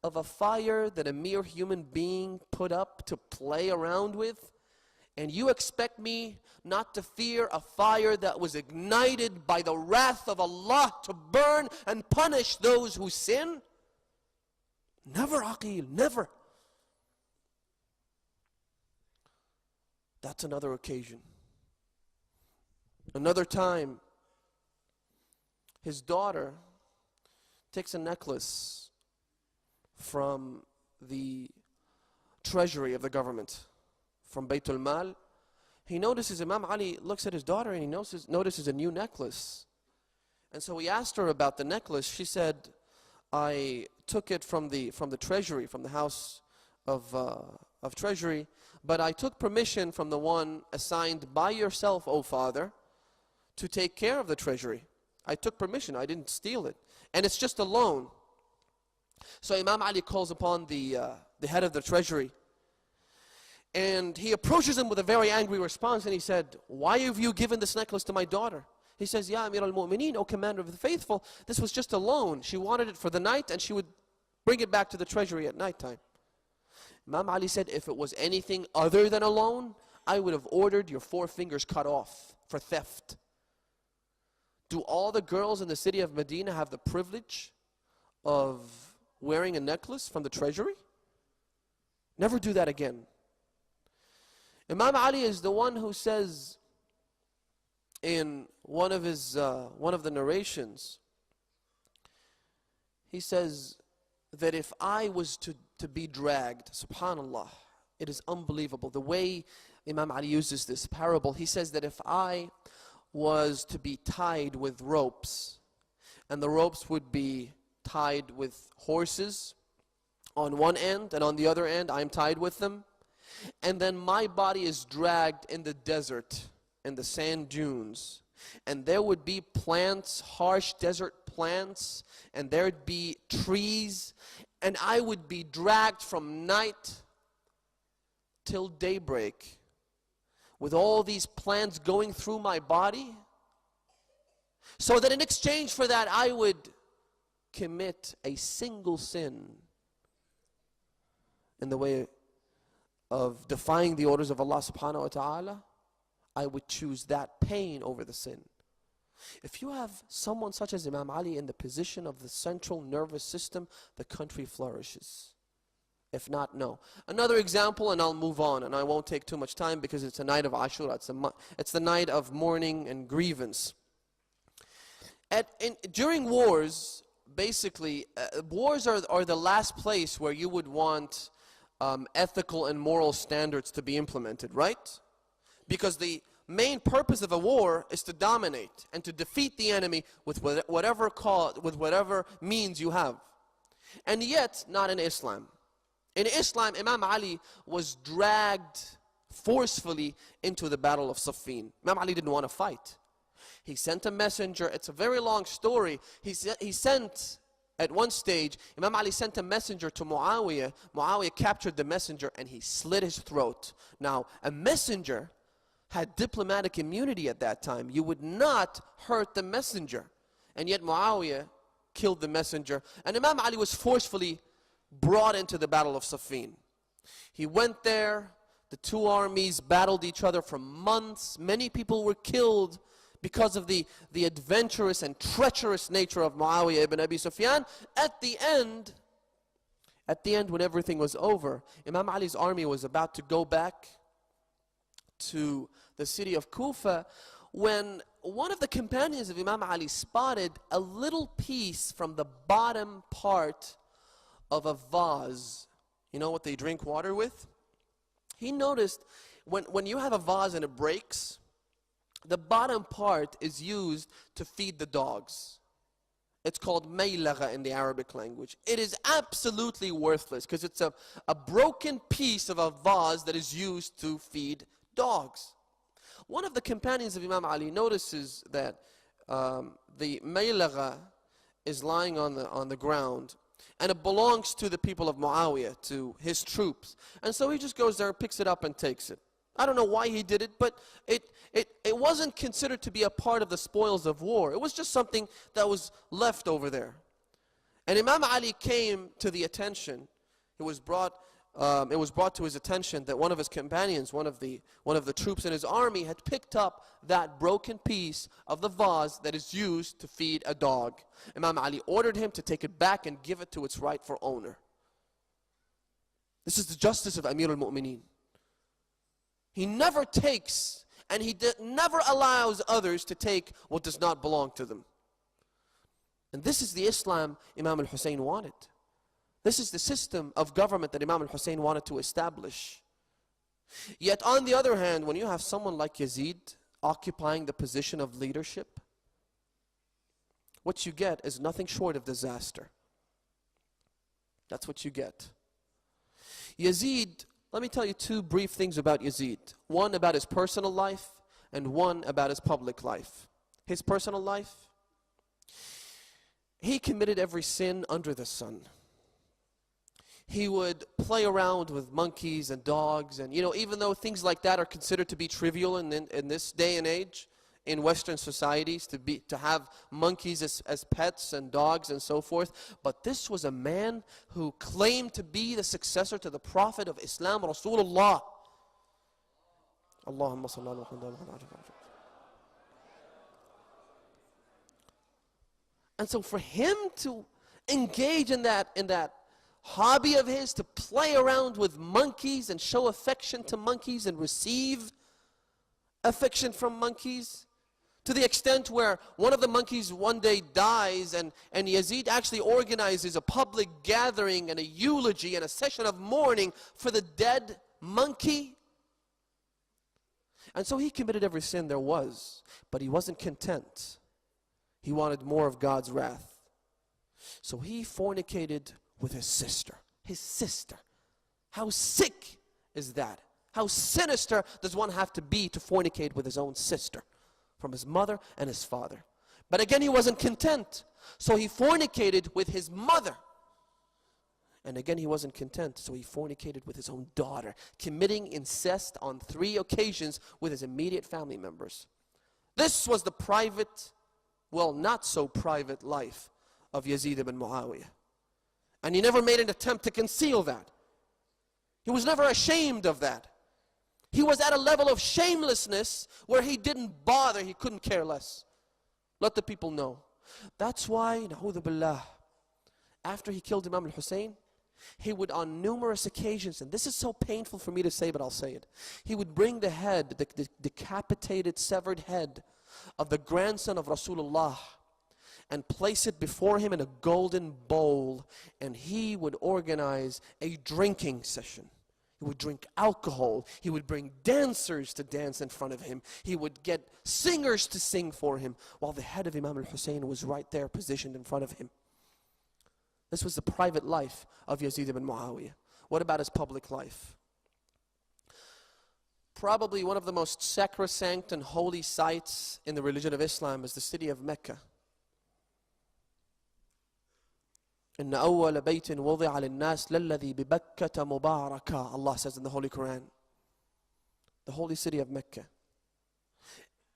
of a fire that a mere human being put up to play around with? And you expect me not to fear a fire that was ignited by the wrath of Allah to burn and punish those who sin? Never, Aqil, never. That's another occasion. Another time, his daughter takes a necklace from the treasury of the government, from Baytul Mal. He notices, Imam Ali looks at his daughter and he notices a new necklace. And so he asked her about the necklace. She said, I took it from the treasury, from the house of treasury, but I took permission from the one assigned by yourself, O father, to take care of the treasury. I took permission, I didn't steal it. And it's just a loan. So Imam Ali calls upon the head of the treasury, and he approaches him with a very angry response, and he said, why have you given this necklace to my daughter? He says, Ya Amir al-Mu'mineen, O Commander of the Faithful, this was just a loan. She wanted it for the night, and she would bring it back to the treasury at nighttime. Imam Ali said, if it was anything other than a loan, I would have ordered your 4 fingers cut off for theft. Do all the girls in the city of Medina have the privilege of wearing a necklace from the treasury? Never do that again. Imam Ali is the one who says in one of the narrations, he says that if I was to be dragged, subhanallah, it is unbelievable the way Imam Ali uses this parable. He says that if I was to be tied with ropes, and the ropes would be tied with horses on one end, and on the other end I'm tied with them, and then my body is dragged in the desert, in the sand dunes, and there would be plants, harsh desert plants, and there'd be trees, and I would be dragged from night till daybreak with all these plants going through my body, so that in exchange for that I would commit a single sin in the way of defying the orders of Allah subhanahu wa ta'ala, I would choose that pain over the sin. If you have someone such as Imam Ali in the position of the central nervous system, the country flourishes. If not, no. Another example, and I'll move on, and I won't take too much time because it's a night of Ashura. It's the night of mourning and grievance. During wars, basically, wars are the last place where you would want ethical and moral standards to be implemented, right? Because the main purpose of a war is to dominate and to defeat the enemy with whatever means you have. And yet, not in Islam. In Islam, Imam Ali was dragged forcefully into the Battle of Siffin. Imam Ali didn't want to fight. He sent a messenger. It's a very long story. He sent, at one stage, Imam Ali sent a messenger to Muawiyah. Muawiyah captured the messenger and he slit his throat. Now, a messenger had diplomatic immunity at that time. You would not hurt the messenger. And yet Muawiyah killed the messenger. And Imam Ali was forcefully brought into the Battle of Siffin. He went there. The two armies battled each other for months. Many people were killed because of the adventurous and treacherous nature of Muawiyah ibn Abi Sufyan. At the end, when everything was over, Imam Ali's army was about to go back to the city of Kufa when one of the companions of Imam Ali spotted a little piece from the bottom part of a vase. You know what they drink water with? He noticed when you have a vase and it breaks, the bottom part is used to feed the dogs. It's called maylaga in the Arabic language. It is absolutely worthless because it's a broken piece of a vase that is used to feed dogs. One of the companions of Imam Ali notices that the maylaga is lying on the ground, and it belongs to the people of Muawiyah, to his troops. And so he just goes there, picks it up and takes it. I don't know why he did it, but it wasn't considered to be a part of the spoils of war. It was just something that was left over there. And Imam Ali came to the attention, it was brought to his attention that one of his companions, one of the troops in his army, had picked up that broken piece of the vase that is used to feed a dog. Imam Ali ordered him to take it back and give it to its rightful owner. This is the justice of Amir al-Mu'mineen. He never takes, and he never allows others to take what does not belong to them. And this is the Islam Imam al-Hussein wanted. This is the system of government that Imam al-Hussein wanted to establish. Yet on the other hand, when you have someone like Yazid occupying the position of leadership, what you get is nothing short of disaster. That's what you get. Yazid, let me tell you two brief things about Yazid. One about his personal life and one about his public life. His personal life, he committed every sin under the sun. He would play around with monkeys and dogs, and even though things like that are considered to be trivial in this day and age, in Western societies, to have monkeys as pets and dogs and so forth. But this was a man who claimed to be the successor to the Prophet of Islam, Rasulullah. Allahumma salli ala Muhammad. And so for him to engage in that hobby of his, to play around with monkeys and show affection to monkeys and receive affection from monkeys, to the extent where one of the monkeys one day dies, and Yazid actually organizes a public gathering and a eulogy and a session of mourning for the dead monkey. And so he committed every sin there was, but he wasn't content. He wanted more of God's wrath. So he fornicated with his sister. His sister. How sick is that? How sinister does one have to be to fornicate with his own sister? From his mother and his father. But again, he wasn't content. So he fornicated with his mother. And again, he wasn't content. So he fornicated with his own daughter, committing incest on 3 occasions with his immediate family members. This was the private, well, not so private life of Yazid ibn Muawiyah. And he never made an attempt to conceal that. He was never ashamed of that. He was at a level of shamelessness where he didn't bother, he couldn't care less. Let the people know. That's why, na'udhu billah, after he killed Imam al-Hussein, he would on numerous occasions, and this is so painful for me to say, but I'll say it. He would bring the head, the decapitated, severed head of the grandson of Rasulullah, and place it before him in a golden bowl, and he would organize a drinking session. He would drink alcohol. He would bring dancers to dance in front of him. He would get singers to sing for him, while the head of Imam al-Hussein was right there positioned in front of him. This was the private life of Yazid ibn Muawiyah. What about his public life? Probably one of the most sacrosanct and holy sites in the religion of Islam is the city of Mecca. إن أول بيت وضع للناس للذي ببكة مباركة, Allah says in the Holy Quran. The holy city of Mecca.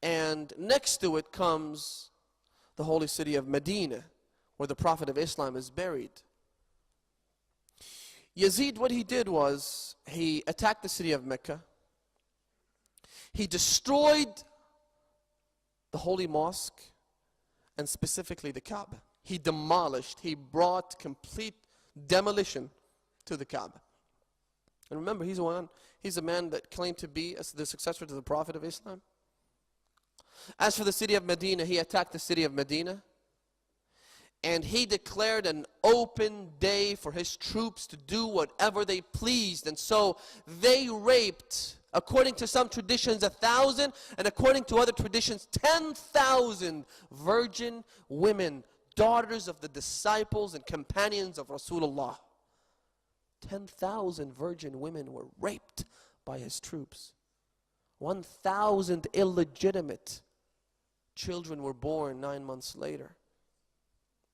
And next to it comes the holy city of Medina, where the Prophet of Islam is buried. Yazid, what he did was, he attacked the city of Mecca. He destroyed the holy mosque, and specifically the Kaaba. He demolished, he brought complete demolition to the Kaaba. And remember, he's a man that claimed to be the successor to the Prophet of Islam. As for the city of Medina, he attacked the city of Medina, and he declared an open day for his troops to do whatever they pleased. And so they raped, according to some traditions, 1,000, and according to other traditions, 10,000 virgin women, daughters of the disciples and companions of Rasulullah. 10,000 virgin women were raped by his troops. 1,000 illegitimate children were born 9 months later.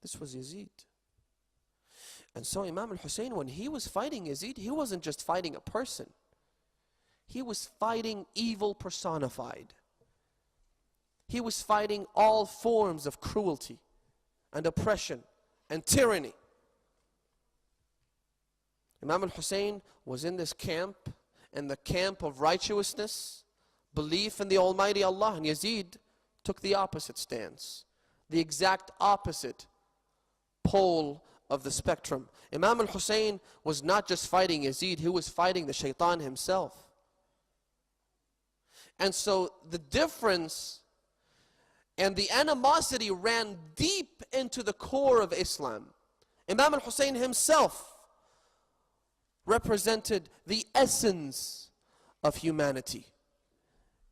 This was Yazid. And so Imam al-Hussein, when he was fighting Yazid, he wasn't just fighting a person. He was fighting evil personified. He was fighting all forms of cruelty and oppression and tyranny. Imam Hussain was in this camp, in the camp of righteousness, belief in the Almighty Allah, and Yazid took the opposite stance, the exact opposite pole of the spectrum. Imam Hussain was not just fighting Yazid, he was fighting the shaitan himself. And so the difference and the animosity ran deep into the core of Islam. Imam Hussain himself represented the essence of humanity.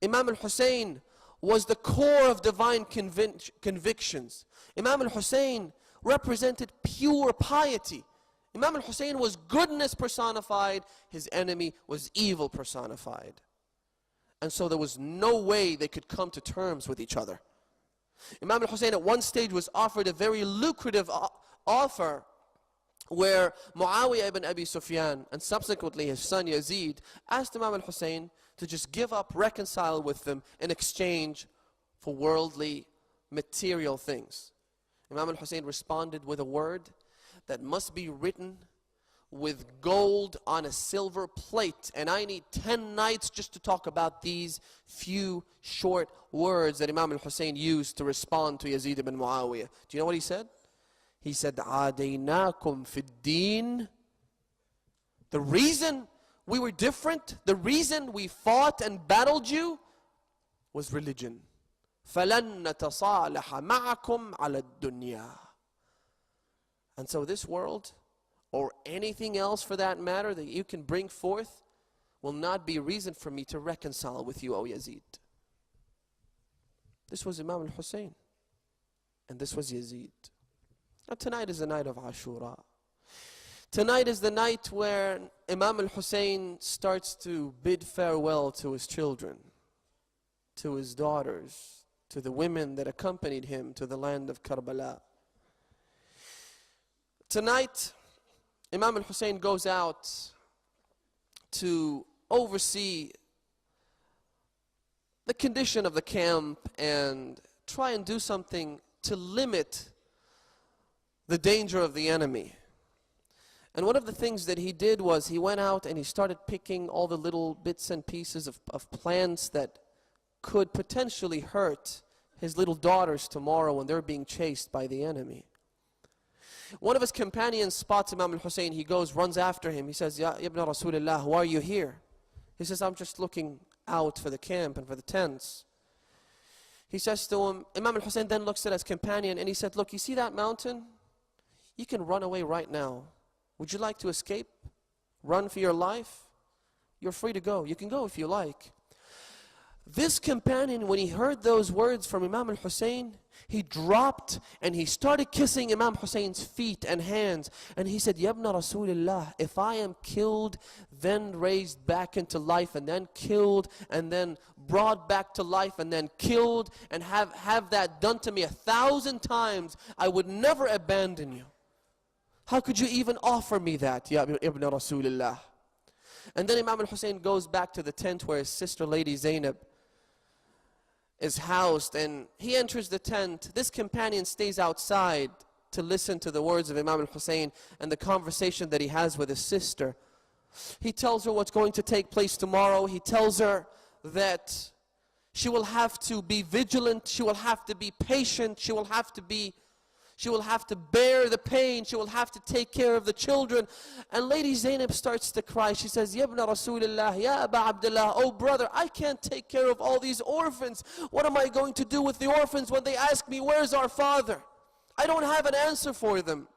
Imam Hussain was the core of divine convictions. Imam Hussain represented pure piety. Imam Hussain was goodness personified, his enemy was evil personified. And so there was no way they could come to terms with each other. Imam Hussain at one stage was offered a very lucrative offer where Muawiyah ibn Abi Sufyan and subsequently his son Yazid asked Imam Hussain to just give up, reconcile with them in exchange for worldly, material things. Imam Hussain responded with a word that must be written with gold on a silver plate. And I need 10 nights just to talk about these few short words that Imam Hussain used to respond to Yazid ibn Muawiyah. Do you know what he said? He said, "Adaynakum fid-din." The reason we were different, the reason we fought and battled you was religion. فَلَن نَتَصَالَحَ مَعَكُمْ عَلَى الدُّنْيَا. And so this world, or anything else for that matter that you can bring forth, will not be reason for me to reconcile with you, O Yazid. This was Imam Hussain, and this was Yazid. Now tonight is the night of Ashura. Tonight is the night where Imam Hussain starts to bid farewell to his children, to his daughters, to the women that accompanied him to the land of Karbala. Tonight, Imam Hussain goes out to oversee the condition of the camp and try and do something to limit the danger of the enemy. And one of the things that he did was he went out and he started picking all the little bits and pieces of plants that could potentially hurt his little daughters tomorrow when they're being chased by the enemy. One of his companions spots Imam Hussain. He goes, runs after him. He says, "Ya Ibn Rasulullah, why are you here?" He says, "I'm just looking out for the camp and for the tents." He says to him, Imam Hussain then looks at his companion and he said, "Look, you see that mountain? You can run away right now. Would you like to escape? Run for your life? You're free to go. You can go if you like." This companion, when he heard those words from Imam Hussain, he dropped and he started kissing Imam Hussain's feet and hands. And he said, "Ya Ibn Rasulullah, if I am killed, then raised back into life, and then killed, and then brought back to life, and then killed, and have that done to me 1,000 times, I would never abandon you. How could you even offer me that, Ya Ibn Rasulullah?" And then Imam Hussain goes back to the tent where his sister Lady Zainab is housed, and he enters the tent. This companion stays outside to listen to the words of Imam Hussain and the conversation that he has with his sister. He tells her what's going to take place tomorrow. He tells her that she will have to be vigilant, she will have to be patient, she will have to bear the pain, she will have to take care of the children. And Lady Zainab starts to cry. She says, "Ya Ibn Rasulullah, Ya Aba Abdullah, oh brother, I can't take care of all these orphans. What am I going to do with the orphans when they ask me, where's our father? I don't have an answer for them."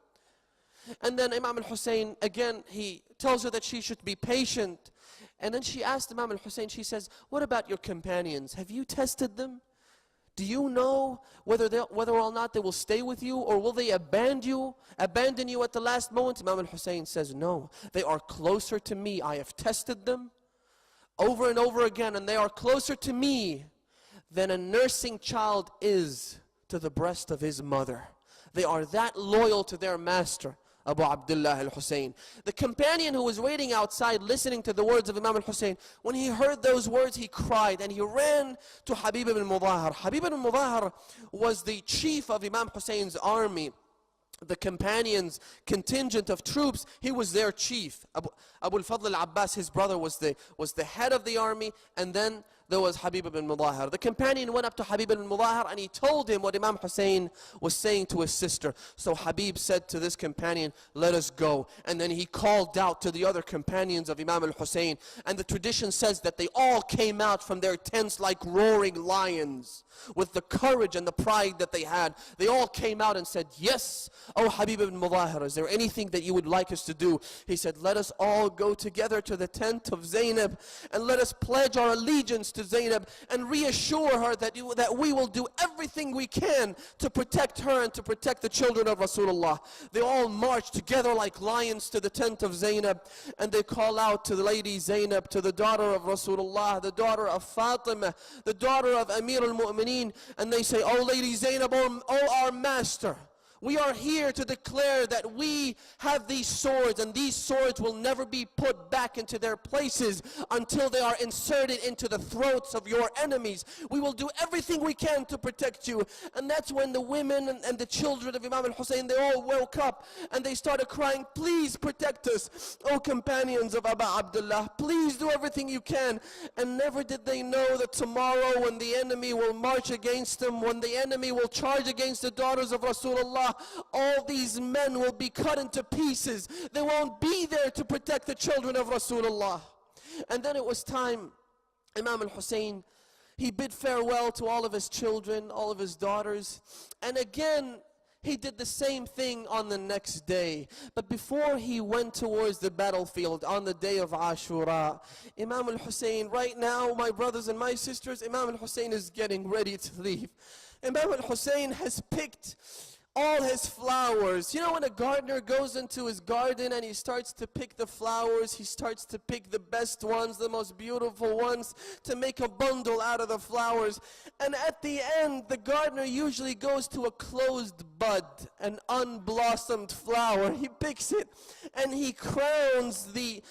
And then Imam Hussain, again, he tells her that she should be patient. And then she asked Imam Hussain, she says, "What about your companions? Have you tested them? Do you know whether or not they will stay with you, or will they abandon you at the last moment?" Imam Hussain says, "No, they are closer to me. I have tested them over and over again, and they are closer to me than a nursing child is to the breast of his mother. They are that loyal to their master, Abu Abdullah Al-Hussain." The companion who was waiting outside listening to the words of Imam Hussain, when he heard those words, he cried and he ran to Habib ibn Mudahar. Habib ibn Mudahar was the chief of Imam Hussein's army. the companions' contingent of troops, he was their chief. Abu al-Fadl al-Abbas, his brother, was the head of the army, and then there was Habib ibn Mudahar. The companion went up to Habib ibn Mudahar and he told him what Imam Hussain was saying to his sister. So Habib said to this companion, let us go. And then he called out to the other companions of Imam al-Hussain. And the tradition says that they all came out from their tents like roaring lions. With the courage and the pride that they had, they all came out and said, yes, oh Habib ibn Mudahar, is there anything that you would like us to do? He said, let us all go together to the tent of Zainab and let us pledge our allegiance to Zainab and reassure her that we will do everything we can to protect her and to protect the children of Rasulullah. They all marched together like lions to the tent of Zainab, and they call out to the lady Zainab, to the daughter of Rasulullah, the daughter of Fatima, the daughter of Amir al-Mu'mineen, and they say, oh Lady Zainab, oh our master, we are here to declare that we have these swords, and these swords will never be put back into their places until they are inserted into the throats of your enemies. We will do everything we can to protect you. And that's when the women and the children of Imam al-Hussein, they all woke up and they started crying, please protect us, O companions of Abu Abdullah, please do everything you can. And never did they know that tomorrow when the enemy will march against them, when the enemy will charge against the daughters of Rasulullah, all these men will be cut into pieces. They won't be there to protect the children of Rasulullah. And then it was time, Imam al-Hussein, he bid farewell to all of his children, all of his daughters. And again, he did the same thing on the next day. But before he went towards the battlefield on the day of Ashura, Imam al-Hussein, right now, my brothers and my sisters, Imam al-Hussein is getting ready to leave. Imam al-Hussein has picked all his flowers. You know, when a gardener goes into his garden and he starts to pick the flowers, he starts to pick the best ones, the most beautiful ones, to make a bundle out of the flowers. And at the end, the gardener usually goes to a closed bud, an unblossomed flower. He picks it and he crowns the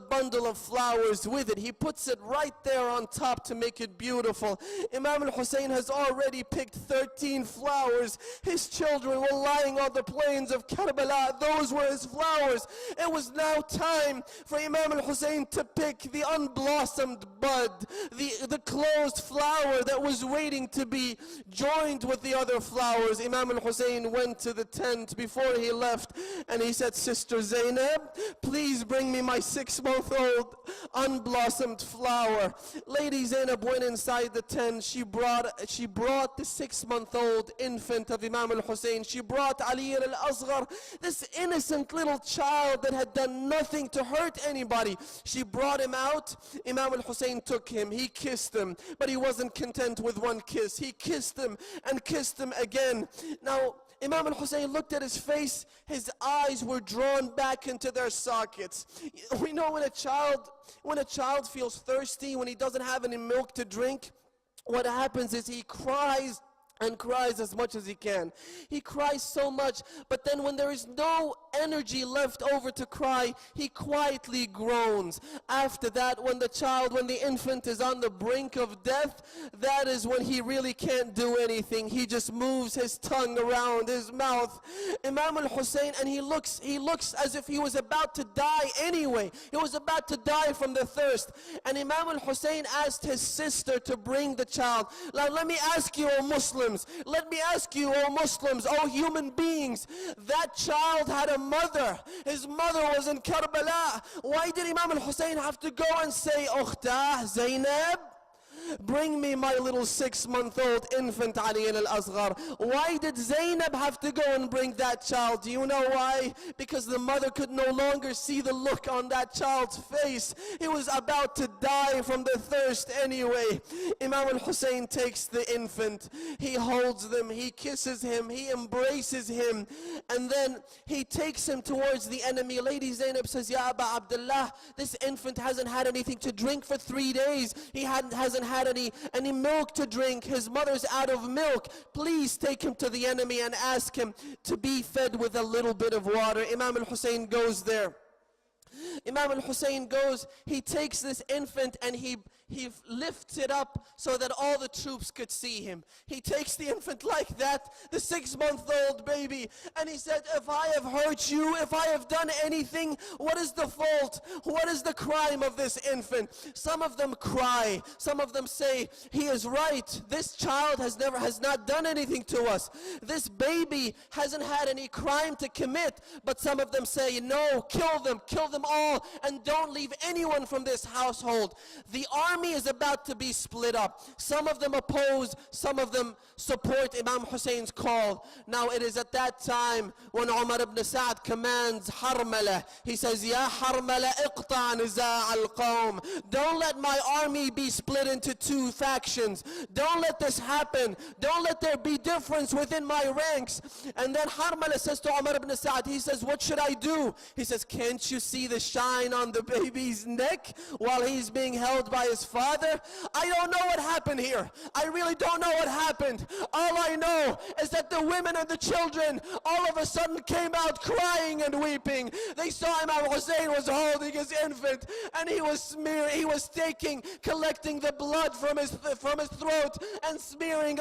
bundle of flowers with it. He puts it right there on top to make it beautiful. Imam al-Hussein has already picked 13 flowers. His children were lying on the plains of Karbala. Those were his flowers. It was now time for Imam al-Hussein to pick the unblossomed bud, the closed flower that was waiting to be joined with the other flowers. Imam al-Hussein went to the tent before he left and he said, Sister Zainab, please bring me my 6-month-old unblossomed flower. Lady Zainab went inside the tent. She brought the 6-month-old infant of Imam al-Hussein. She brought Ali al-Asghar, this innocent little child that had done nothing to hurt anybody. She brought him out. Imam al-Hussein took him. He kissed him, but he wasn't content with one kiss. He kissed him and kissed him again. Now, Imam al-Hussein looked at his face. His eyes were drawn back into their sockets. We know when a child feels thirsty, when he doesn't have any milk to drink, what happens is he cries and cries as much as he can. He cries so much, but then when there is no energy left over to cry, he quietly groans. After that, when the infant is on the brink of death, that is when he really can't do anything. He just moves his tongue around his mouth. Imam al-Hussein, and he looks as if he was about to die anyway. He was about to die from the thirst. And Imam al-Hussein asked his sister to bring the child. Let me ask you, O Muslims, let me ask you, O Muslims, O human beings, that child had a mother. His mother was in Karbala. Why did Imam al-Hussein have to go and say, Ukhtah Zainab, bring me my little 6-month-old infant Ali al-Asghar? Why did Zainab have to go and bring that child? Do you know why? Because the mother could no longer see the look on that child's face. He was about to die from the thirst anyway. Imam al-Hussein takes the infant. He holds them. He kisses him. He embraces him. And then he takes him towards the enemy. Lady Zainab says, Ya Abu Abdullah, this infant hasn't had anything to drink for 3 days. He hasn't had any milk to drink. His mother's out of milk. Please take him to the enemy and ask him to be fed with a little bit of water. Imam al-Hussein goes there. Imam Al-Hussein goes, he takes this infant and he lifts it up so that all the troops could see him. He takes the infant like that, the 6-month-old baby, and he said, if I have hurt you, if I have done anything, what is the fault? What is the crime of this infant? Some of them cry. Some of them say, he is right. This child has not done anything to us. This baby hasn't had any crime to commit. But some of them say, no, kill them all, and don't leave anyone from this household. The army is about to be split up. Some of them oppose, some of them support Imam Hussein's call. Now it is at that time when Umar ibn Sa'd commands Harmala. He says, Ya Harmala, iqta' niza' al-qawm. Don't let my army be split into 2 factions. Don't let this happen. Don't let there be difference within my ranks. And then Harmala says to Umar ibn Sa'd, he says, what should I do? He says, can't you see the shine on the baby's neck while he's being held by his father? I don't know what happened here. I really don't know what happened. All I know is that the women and the children all of a sudden came out crying and weeping. They saw Imam Hussain was holding his infant and he was collecting the blood from his throat and smearing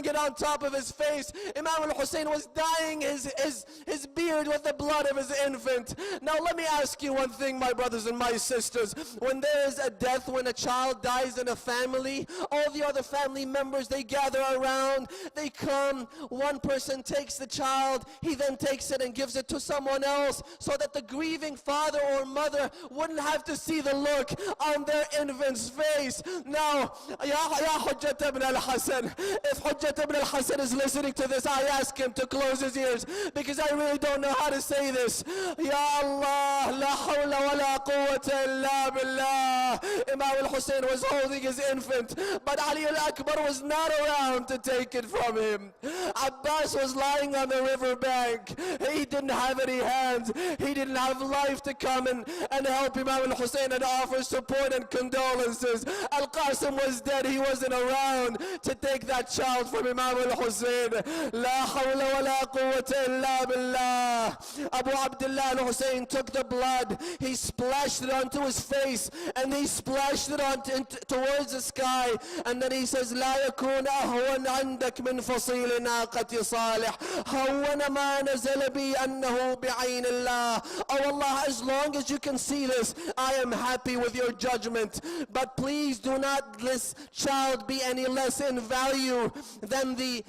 it on top of his face. Imam Hussain was dyeing his beard with the blood of his infant. Now let me ask you one thing, my brothers and my sisters. When there is a death, when a child dies in a family, all the other family members, they gather around, they come, one person takes the child, he then takes it and gives it to someone else so that the grieving father or mother wouldn't have to see the look on their infant's face. Now, Ya Hujjat ibn al-Hasan, if Hujjat ibn al-Hasan is listening to this, I ask him to close his ears because I really don't know how to say this. Ya Allah, la hawla wa la quwwata illa billah. Imam al-Hussein was holding his infant, but Ali al-Akbar was not around to take it from him. Abbas was lying on the riverbank. He didn't have any hands. He didn't have life to come and help Imam al-Hussein and offer support and condolences. Al-Qasim was dead. He wasn't around to take that child from Imam al-Hussein. La hawla wa la quwwata illa billah. Abu Abdullah al-Hussein took the blood. He splashed it onto his face and he splashed it towards the sky. And then he says, لا يكون أهون عندك من فصيل ناقة صالح هون ما نزل بي أنه بعين الله. Oh Allah, as long as you can see this, I am happy with your judgment. But please do not this child be any less in value than the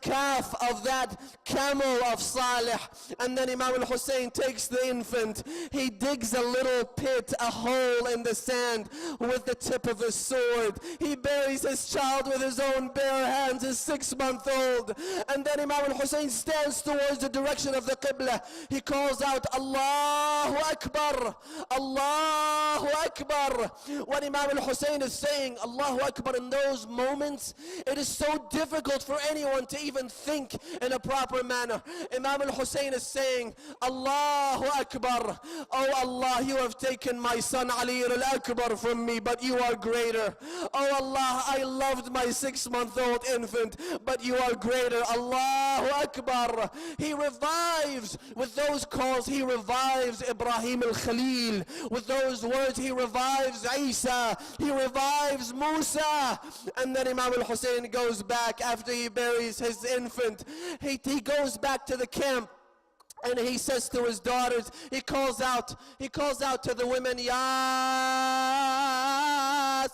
calf of that camel of Salih. And then Imam al-Hussein takes the infant. He digs a little pit, a hole in the sand with the tip of his sword. He buries his child with his own bare hands, his 6-month-old. And then Imam al-Hussein stands towards the direction of the Qibla. He calls out, Allahu Akbar, Allahu Akbar. When Imam al-Hussein is saying Allahu Akbar in those moments, it is so difficult for anyone to even think in a proper manner. Imam al-Hussein is saying, Allahu Akbar. Oh Allah, you have taken my son Ali al-Akbar from me, but you are greater. Oh Allah, I loved my 6-month-old infant, but you are greater. Allahu Akbar. He revives with those calls. He revives Ibrahim al-Khalil. With those words, he revives Isa. He revives Musa. And then Imam al-Hussein goes back after he buries his infant. He goes back to the camp. And he says to his daughters, he calls out to the women, Ya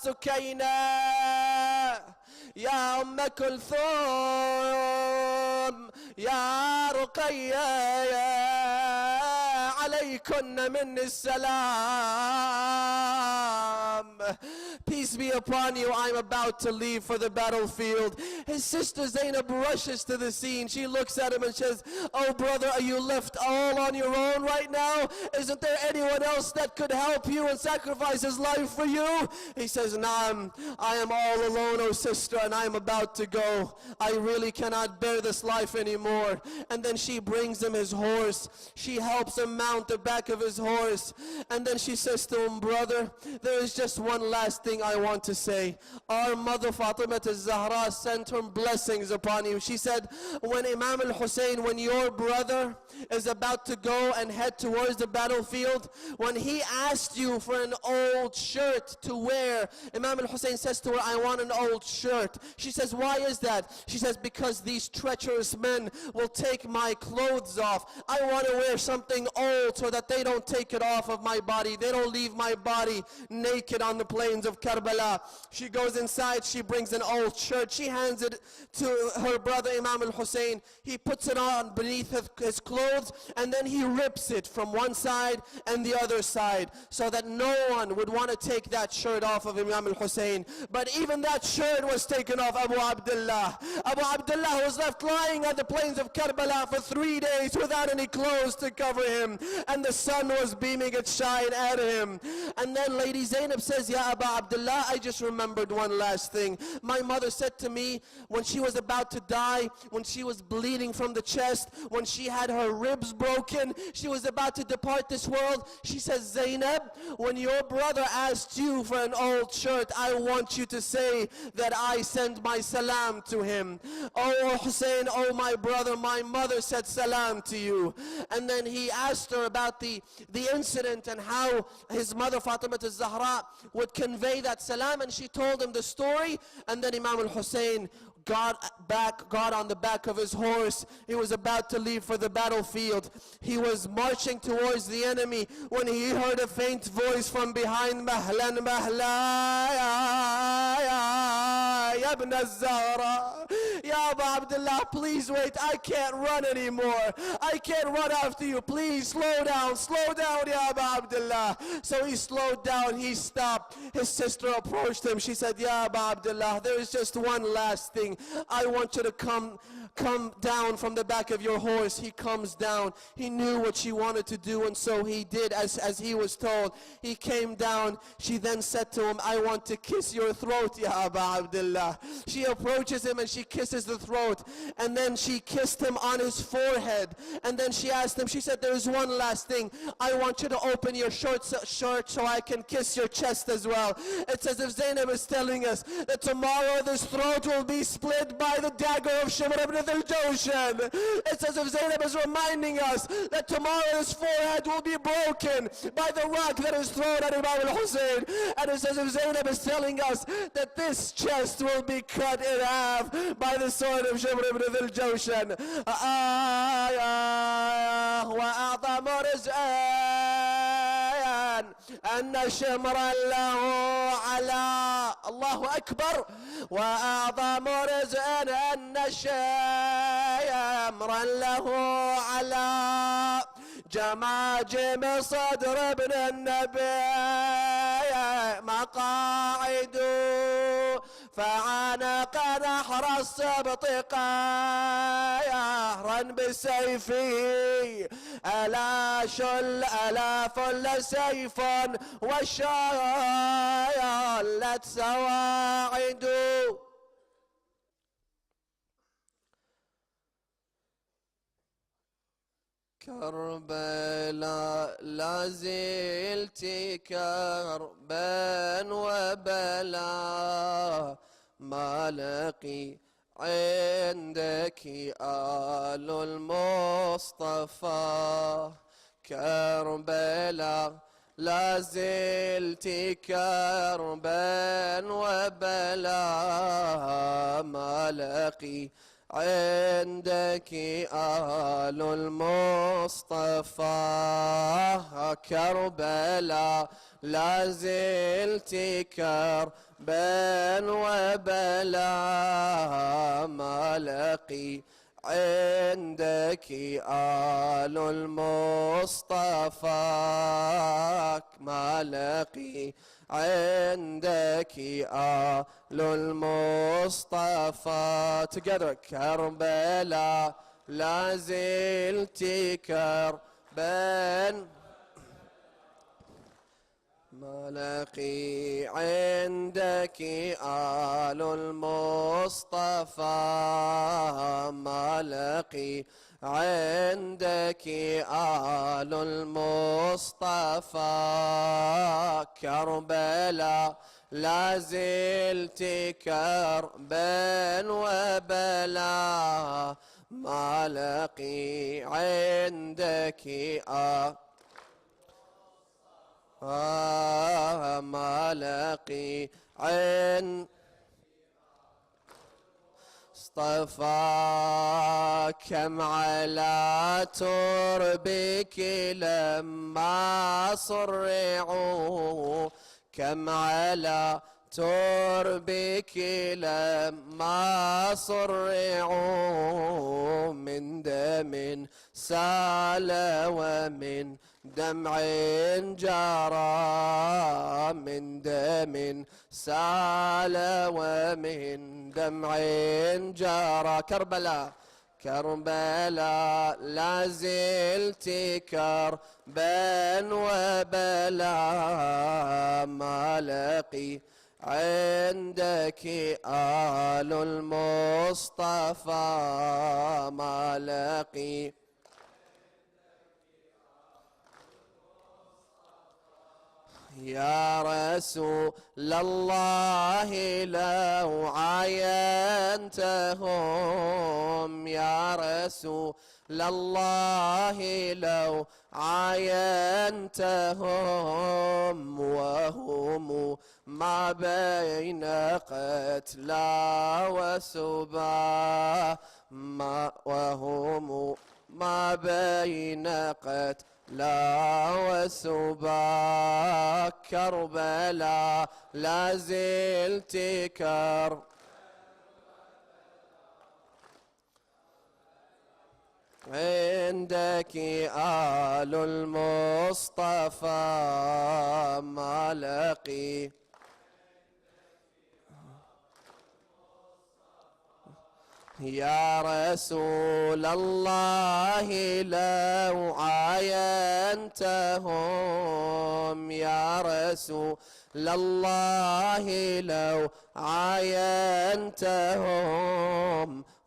Sukayna, Ya Kulthum, Ya Ruqayya, alaykunna minni salam. Peace be upon you, I'm about to leave for the battlefield. His sister Zainab rushes to the scene. She looks at him and says, oh brother, are you left all on your own right now? Isn't there anyone else that could help you and sacrifice his life for you? He says, Naam, I am all alone, oh sister, and I am about to go. I really cannot bear this life anymore. And then she brings him his horse. She helps him mount the back of his horse. And then she says to him, brother, there is just one last thing I want to say. Our mother Fatima al-Zahra sent her blessings upon you. She said, when Imam Al-Hussein, when your brother is about to go and head towards the battlefield, when he asked you for an old shirt to wear, Imam Al-Hussein says to her, I want an old shirt. She says, why is that? She says, because these treacherous men will take my clothes off. I want to wear something old so that they don't take it off of my body. They don't leave my body naked on the plains of Karbala. She goes inside, she brings an old shirt. She hands it to her brother Imam Al-Hussein. He puts it on beneath his clothes, and then he rips it from one side and the other side so that no one would want to take that shirt off of Imam Al-Hussein. But even that shirt was taken off Abu Abdullah. Abu Abdullah was left lying at the plains of Karbala for 3 days without any clothes to cover him, and the sun was beaming its shine at him. And then Lady Zainab says, Ya Abu Abdullah, I just remembered one last thing. My mother said to me when she was about to die, when she was bleeding from the chest, when she had her ribs broken, she was about to depart this world, she says, Zainab, when your brother asked you for an old shirt, I want you to say that I send my salam to him. Oh Hussein, oh my brother, my mother said salam to you. And then he asked her about the incident and how his mother Fatima al-Zahra would convey that salam, and she told him the story. And then Imam Al-Hussein got on the back of his horse. He was about to leave for the battlefield. He was marching towards the enemy when he heard a faint voice from behind, Mahlan Mahla ya ibn al-Zahra. Ya Abu Abdullah, please wait, I can't run anymore. I can't run after you. Please slow down, Ya Abu Abdullah. So he slowed down, he stopped. His sister approached him. She said, Ya Abu Abdullah, there is just one last thing. I want you to come down from the back of your horse. He comes down. He knew what she wanted to do, and so he did as he was told. He came down. She then said to him, I want to kiss your throat, Ya Abu Abdullah. She approaches him and she kisses the throat, and then she kissed him on his forehead, and then she asked him, she said, there is one last thing. I want you to open your shirt so I can kiss your chest as well. It's as if Zainab is telling us that tomorrow this throat will be split by the dagger of Shimr ibn al-Jawshan. It's as if Zainab is reminding us that tomorrow his forehead will be broken by the rock that is thrown at Imam Al-Hussein. And it's as if Zainab is telling us that this chest will be cut in half by the sword of Shimr ibn al-Jawshan. وأعظم رزقا أن شمرا له على الله أكبر وأعظم رزقا أن شمرا له على جماجم صدر ابن النبي مقاعد فعانق نحر السبط قاهرا بسيفه ألا فل سيف وشالت سواعد. كربلاء لا زلت كربا وبلا ما لقي عندك آل المصطفى. كربلاء لا زلت كربا وبلا ما لقي عندك آل المصطفى. كربلاء لا زلت كربا وبلا ما لقي عندك آل المصطفى. ما لقي عندك آل المصطفى. Together. كربلاء لا زلت كربا ما لقي عندك آل المصطفى، ما لقي عندك آل المصطفى، كربلاء لا زلت كربا وبلا، ما لقي عندك ما لقي عن اصطفى، كم على تربك لما صرعوا، كم على تربك لما صرعوا، من دم سال ومن دمع جرى، من دم سال ومن دمع جرى، كربلاء كربلاء لا زلت كربا وبلا، ما لقي عندك آل المصطفى، ما لقي يا رسول الله لو عاينتهم، يا رسول الله لو عاينتهم، وهم ما بين قتلى وسبا، وهم ما بين قتلى لا وسبا، كربلاء لا زلت عندك آل المصطفى، ما لقي يا رسول الله لو عاينتهم، يا رسول الله لو عاينتهم،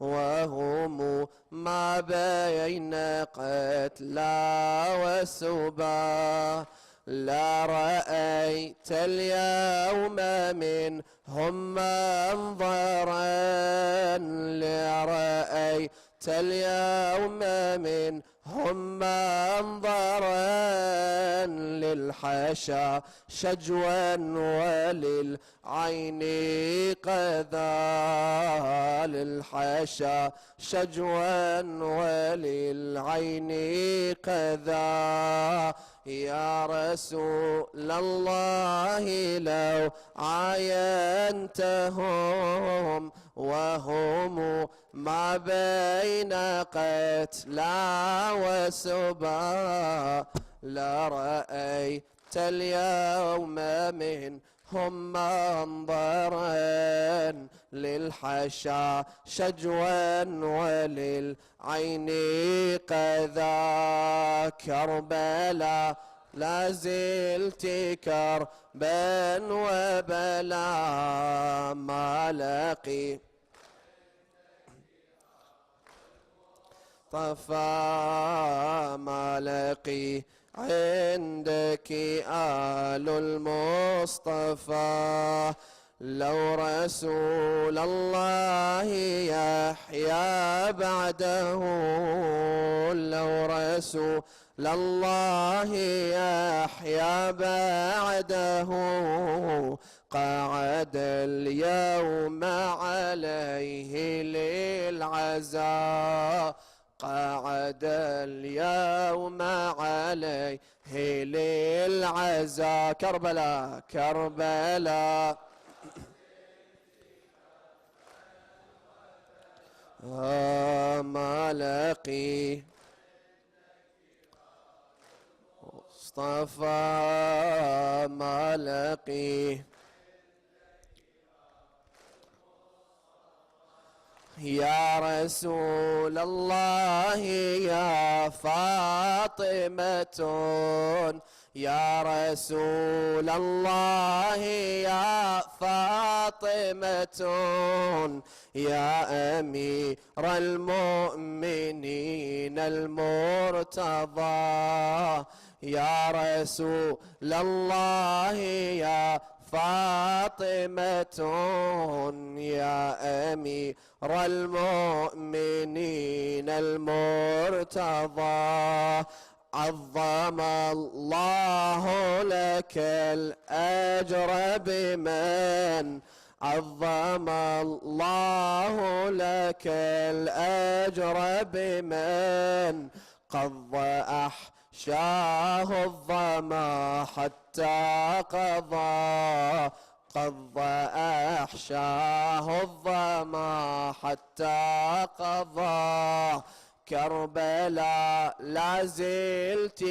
وهم ما بين قتلى وسبا، لا رأيت اليوم منهم منظرا، لا رأيت اليوم منهم منظرا، للحشا شجوا وللعين قذا، للحشا شجوا وللعين قذا، يا رسول الله لو عاينتهم، وهم ما بين قتلى وسبا، لرأيت اليوم منهم منظرا، للحشا شجوا وللعين قذا، كربلاء لا زلت كربا وبلا، ما لقي طفى، ما لقي عندك آل المصطفى، لو رسول الله يحيا بعده، لو رسول الله يحيا بعده، قعد اليوم عليه للعزاء، قعد اليوم عليه للعزاء، كربلاء كربلاء ما لقي مصطفى، ما لقي يا رسول الله يا فاطمة، يا رسول الله يا فاطمة يا أمير المؤمنين المرتضى يا رسول الله يا فاطمة يا أمير المؤمنين المرتضى عظم الله لك الأجر بمن عظم الله لك الأجر بمن قضى أحشاه الظما حتى قضى قضى أحشاه الظما حتى قضى كربلاء لا زلت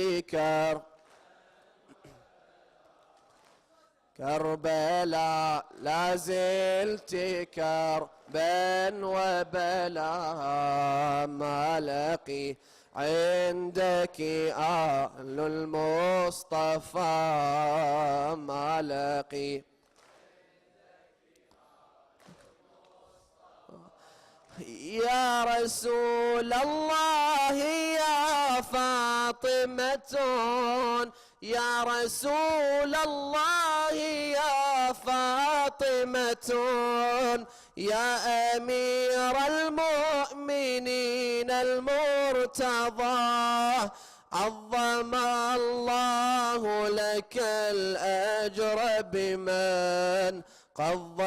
كربلاء لا زلت كربا وبلا ما لقي عندك أهل المصطفى ما لقي يا رسول الله يا فاطمة يا رسول الله يا فاطمة يا أمير المؤمنين المرتضى عظم الله لك الأجر بمن قضى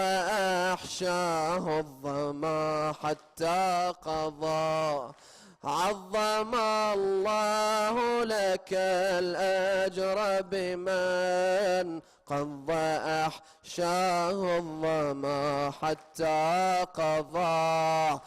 أحشاه الظما حتى قضى عظم الله لك الأجر بمن قضى أحشاه الظما حتى قضى